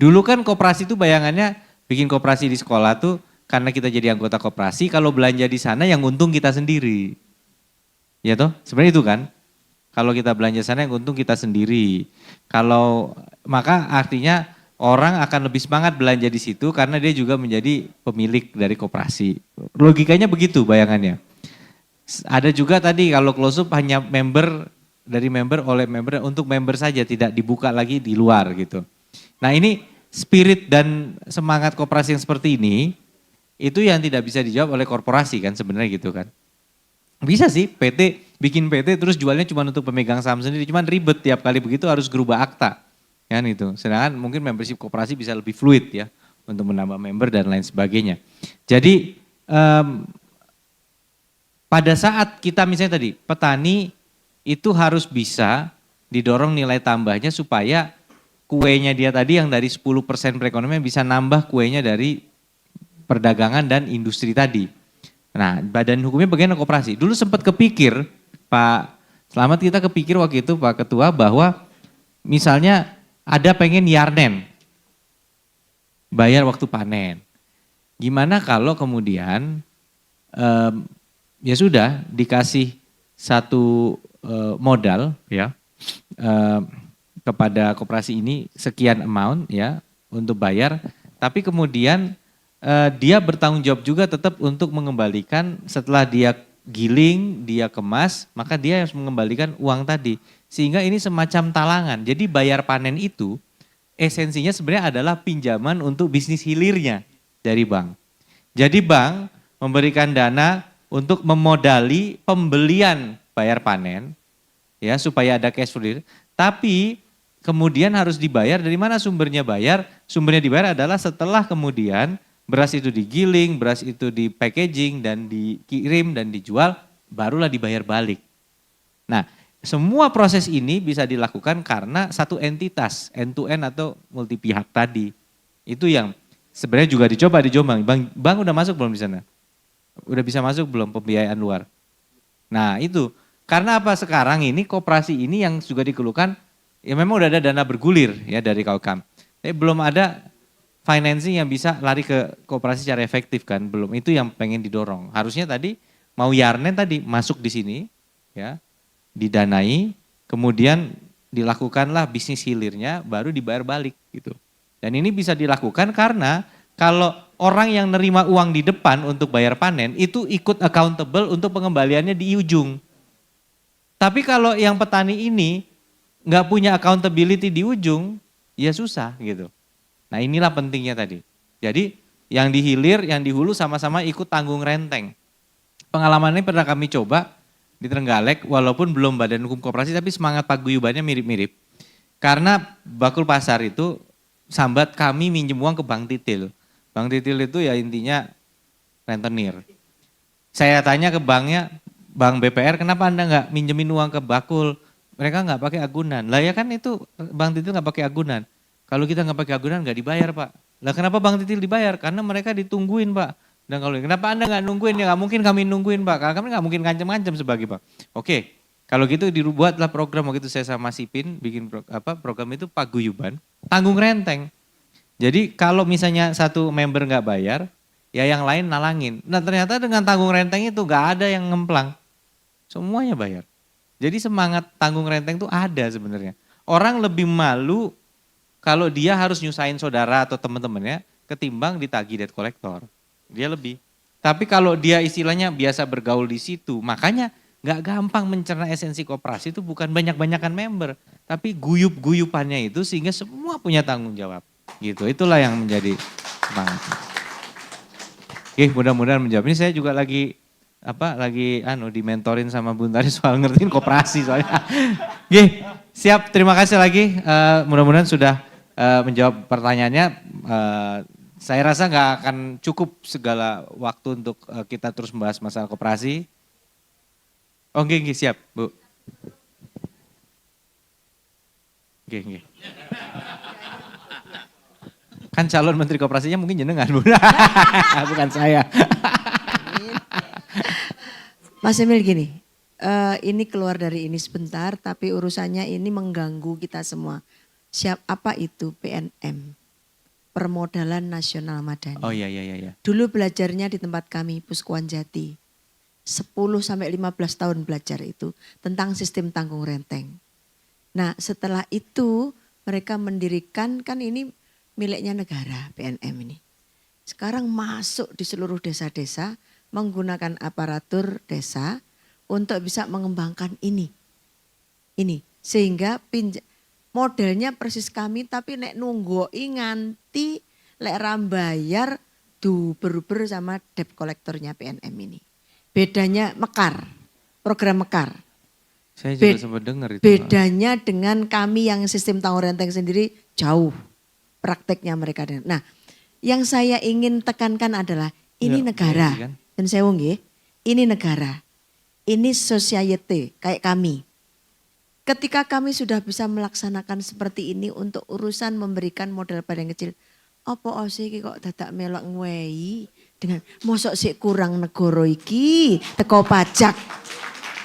Dulu kan koperasi itu bayangannya bikin koperasi di sekolah tuh karena kita jadi anggota koperasi kalau belanja di sana yang untung kita sendiri. Ya toh? Sebenarnya itu kan. Kalau kita belanja sana yang untung kita sendiri. Maka artinya orang akan lebih semangat belanja di situ karena dia juga menjadi pemilik dari koperasi. Logikanya begitu bayangannya. Ada juga tadi kalau close up hanya member oleh member untuk member saja tidak dibuka lagi di luar gitu. Nah ini spirit dan semangat koperasi yang seperti ini itu yang tidak bisa dijawab oleh korporasi kan sebenarnya gitu kan. Bisa sih bikin PT terus jualnya cuma untuk pemegang saham sendiri, cuman ribet tiap kali begitu harus gerubah akta. Kan itu. Sedangkan mungkin membership koperasi bisa lebih fluid ya untuk menambah member dan lain sebagainya. Jadi pada saat kita misalnya tadi petani itu harus bisa didorong nilai tambahnya supaya kuenya dia tadi yang dari 10% perekonomian bisa nambah kuenya dari perdagangan dan industri tadi. Nah, badan hukumnya bagian koperasi. Dulu sempat kepikir, Pak Selamat, kita kepikir waktu itu Pak Ketua bahwa misalnya ada pengen yarnen, bayar waktu panen. Gimana kalau kemudian ya sudah dikasih satu modal ya kepada koperasi ini sekian amount ya untuk bayar, tapi kemudian dia bertanggung jawab juga tetap untuk mengembalikan setelah dia giling, dia kemas, maka dia harus mengembalikan uang tadi. Sehingga ini semacam talangan. Jadi bayar panen itu esensinya sebenarnya adalah pinjaman untuk bisnis hilirnya dari bank. Jadi bank memberikan dana untuk memodali pembelian bayar panen ya supaya ada cash flow. Tapi kemudian harus dibayar, dari mana sumbernya bayar? Sumbernya dibayar adalah setelah kemudian beras itu digiling, beras itu di packaging dan dikirim dan dijual, barulah dibayar balik. Nah, semua proses ini bisa dilakukan karena satu entitas, end to end atau multi pihak tadi. Itu yang sebenarnya juga dicoba di Jombang. Bank udah masuk belum di sana? Udah bisa masuk belum pembiayaan luar? Nah, itu. Karena apa sekarang ini koperasi ini yang juga dikeluhkan, ya memang udah ada dana bergulir ya dari Kaukam. Tapi belum ada financing yang bisa lari ke koperasi secara efektif kan, belum. Itu yang pengen didorong. Harusnya tadi mau yarnen tadi masuk di sini ya, didanai, kemudian dilakukanlah bisnis hilirnya, baru dibayar balik gitu. Dan ini bisa dilakukan karena kalau orang yang nerima uang di depan untuk bayar panen itu ikut accountable untuk pengembaliannya di ujung. Tapi kalau yang petani ini nggak punya accountability di ujung, ya susah gitu. Nah inilah pentingnya tadi. Jadi yang di hilir, yang di hulu sama-sama ikut tanggung renteng. Pengalaman ini pernah kami coba di Trenggalek, walaupun belum badan hukum koperasi, tapi semangat paguyubannya mirip-mirip. Karena bakul pasar itu sambat kami minjem uang ke Bank Titil. Bank Titil itu ya intinya rentenir. Saya tanya ke banknya, Bank BPR, kenapa Anda nggak minjemin uang ke bakul? Mereka nggak pakai agunan. Lah ya kan itu Bank Titil nggak pakai agunan. Kalau kita nggak pakai agunan nggak dibayar Pak. Lah kenapa Bank Titil dibayar? Karena mereka ditungguin Pak. Dan kalau kenapa Anda nggak nungguin? Ya nggak mungkin kami nungguin Pak. Karena kami nggak mungkin ngancam-ngancam sebagai Pak. Oke, kalau gitu dibuatlah program waktu itu saya sama Sipin bikin program itu paguyuban, tanggung renteng. Jadi kalau misalnya satu member nggak bayar, ya yang lain nalangin. Nah ternyata dengan tanggung renteng itu nggak ada yang ngemplang, semuanya bayar. Jadi semangat tanggung renteng itu ada sebenarnya. Orang lebih malu kalau dia harus nyusahin saudara atau teman-temannya ketimbang ditagih debt collector. Dia lebih. Tapi kalau dia istilahnya biasa bergaul di situ, makanya nggak gampang mencerna esensi koperasi itu bukan banyak-banyakan member, tapi guyup-guyupannya itu sehingga semua punya tanggung jawab. Gitu, itulah yang menjadi semangat. Oke, mudah-mudahan menjawab. Ini saya juga lagi dimentorin sama Bun Tari soal ngertiin koperasi soalnya. Oke, siap. Terima kasih lagi. Mudah-mudahan sudah menjawab pertanyaannya. Saya rasa nggak akan cukup segala waktu untuk kita terus membahas masalah koperasi. Oke, siap, Bu. Oke. Kan calon menteri koperasinya mungkin jenengan, Bu. Bukan saya. Mas Emil gini, ini keluar dari ini sebentar, tapi urusannya ini mengganggu kita semua. Apa itu PNM? Permodalan Nasional Madani. Oh iya. Dulu belajarnya di tempat kami, Puskuan Jati. 10-15 tahun belajar itu tentang sistem tanggung renteng. Nah setelah itu mereka mendirikan, kan ini miliknya negara PNM ini. Sekarang masuk di seluruh desa-desa menggunakan aparatur desa untuk bisa mengembangkan ini. Sehingga modelnya persis kami tapi nek nunggoi nganti lek rambayar duber-ber sama debt kolektornya PNM ini. Bedanya Mekar, program Mekar. Saya juga sempat dengar itu. Bedanya dengan kami yang sistem tanggung renteng sendiri jauh prakteknya mereka. Nah, yang saya ingin tekankan adalah ini ya, negara. kan? Dan saya ini negara. Ini society kayak kami. ketika kami sudah bisa melaksanakan seperti ini untuk urusan memberikan modal pada yang kecil, apa sih kok dadak melok ngwehi dengan mosok sik kurang negara iki teko pajak.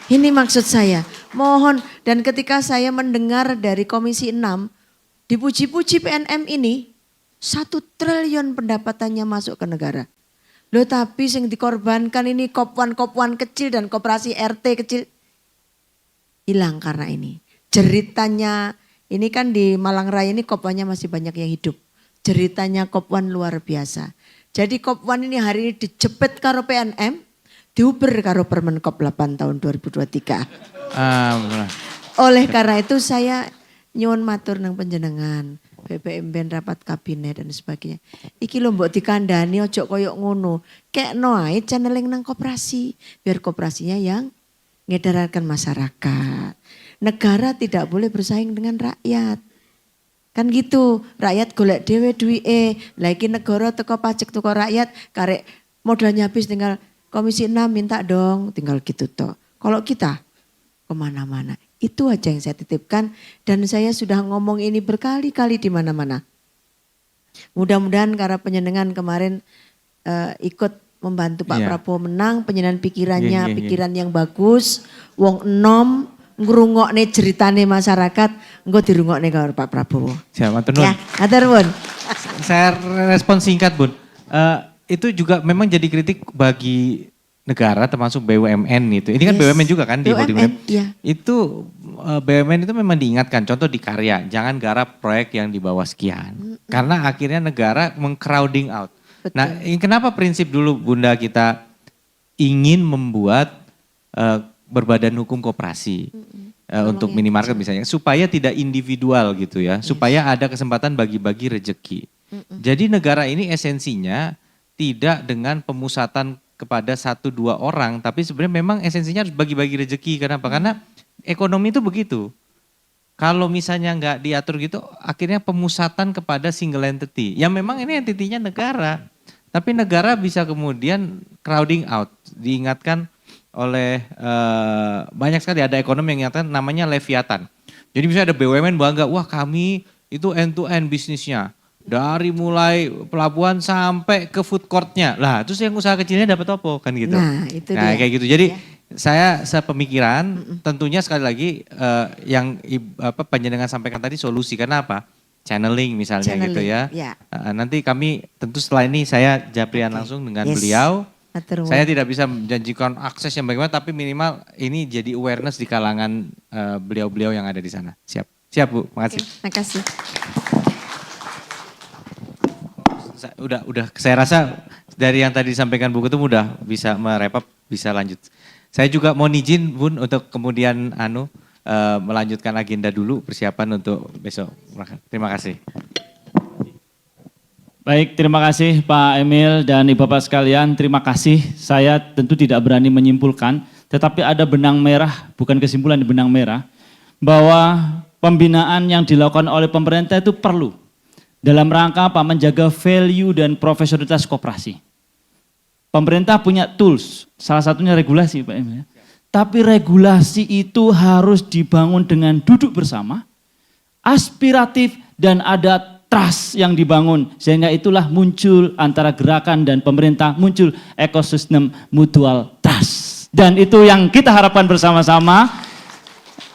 Ini maksud saya. Mohon, dan ketika saya mendengar dari Komisi 6 dipuji-puji PNM ini 1 triliun pendapatannya masuk ke negara. Loh tapi yang dikorbankan ini kopwan-kopwan kecil dan koperasi RT kecil hilang karena ini. Jeritannya ini kan di Malang Raya ini kopwannya masih banyak yang hidup. Jeritannya kopwan luar biasa. Jadi kopwan ini hari ini dijepit karo PNM, diuber karo Permen Kop 8 tahun 2023. Oleh karena itu saya nyuwun matur nang panjenengan. BPM ben rapat kabinet dan sebagainya. Iki lho mbok dikandani ojo koyok ngono. Kekno ae channeling nang koperasi. Biar koperasinya yang ngedarkan masyarakat. Negara tidak boleh bersaing dengan rakyat. Kan gitu, rakyat golek dhewe duwike. Lah iki negara teko pajak teko rakyat karek modalnya habis tinggal Komisi 6 minta dong, tinggal gitu toh. Kalau kita kemana-mana. Itu aja yang saya titipkan dan saya sudah ngomong ini berkali-kali di mana-mana. Mudah-mudahan karena penyenengan kemarin ikut membantu Pak Prabowo menang, penyenengan pikirannya, pikiran yang bagus, wong enom, ngrungokne ceritane masyarakat, engko dirungokne karo Pak Prabowo. Siap, matur nuwun. Ya, matur nuwun. Saya respon singkat, Bun. Itu juga memang jadi kritik bagi negara termasuk BUMN itu. Ini kan BUMN juga kan di BUMN, iya. Itu BUMN itu memang diingatkan, contoh di karya, jangan garap proyek yang di bawah sekian. Karena akhirnya negara meng-crowding out. Betul. Nah, kenapa prinsip dulu Bunda kita ingin membuat berbadan hukum koperasi untuk minimarket misalnya, supaya tidak individual gitu ya, supaya ada kesempatan bagi-bagi rejeki. Jadi negara ini esensinya tidak dengan pemusatan kepada 1-2 orang, tapi sebenarnya memang esensinya harus bagi-bagi rezeki. Kenapa? Karena ekonomi itu begitu. Kalau misalnya nggak diatur gitu, akhirnya pemusatan kepada single entity. Yang memang ini entitinya negara, tapi negara bisa kemudian crowding out. Diingatkan oleh banyak sekali, ada ekonom yang ingatkan namanya Leviathan. Jadi misalnya ada BUMN bangga, wah kami itu end to end bisnisnya. Dari mulai pelabuhan sampai ke food courtnya. Lah terus yang usaha kecilnya dapat apa kan gitu. Nah itu dia. Kayak gitu. Jadi saya sepemikiran tentunya sekali lagi yang panjenengan sampaikan tadi solusi. Karena apa? Channeling misalnya gitu ya. Nanti kami tentu setelah ini saya japrian langsung dengan beliau. Saya tidak bisa menjanjikan akses yang bagaimana tapi minimal ini jadi awareness di kalangan beliau-beliau yang ada di sana. Siap. Siap Bu, makasih. Terima kasih. Udah saya rasa dari yang tadi disampaikan Bu Ketum udah bisa merepap, bisa lanjut. Saya juga mau izin Bun untuk kemudian melanjutkan agenda dulu persiapan untuk besok. Terima kasih. Baik, terima kasih Pak Emil dan Ibu Bapak sekalian. Terima kasih. Saya tentu tidak berani menyimpulkan, tetapi ada benang merah, bukan kesimpulan, benang merah bahwa pembinaan yang dilakukan oleh pemerintah itu perlu. Dalam rangka apa? Menjaga value dan profesionalitas koperasi. Pemerintah punya tools, salah satunya regulasi Pak Emil. Tapi regulasi itu harus dibangun dengan duduk bersama, aspiratif dan ada trust yang dibangun. Sehingga itulah muncul antara gerakan dan pemerintah, muncul ekosistem mutual trust. Dan itu yang kita harapkan bersama-sama.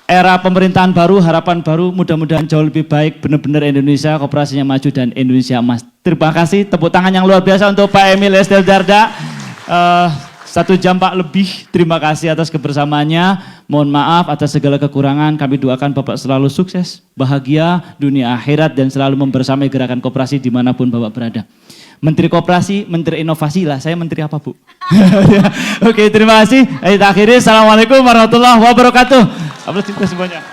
Era pemerintahan baru, harapan baru, mudah-mudahan jauh lebih baik, benar-benar Indonesia, koperasinya maju dan Indonesia emas. Terima kasih, tepuk tangan yang luar biasa untuk Pak Emil Estel Dardak. 1 jam Pak lebih, terima kasih atas kebersamaannya. Mohon maaf atas segala kekurangan, kami doakan Bapak selalu sukses, bahagia, dunia akhirat, dan selalu membersamai gerakan koperasi dimanapun Bapak berada. Menteri Koperasi, Menteri Inovasi lah, saya Menteri apa Bu? Oke, terima kasih. Akhirnya, Assalamualaikum warahmatullahi wabarakatuh. Aplaus juga semuanya.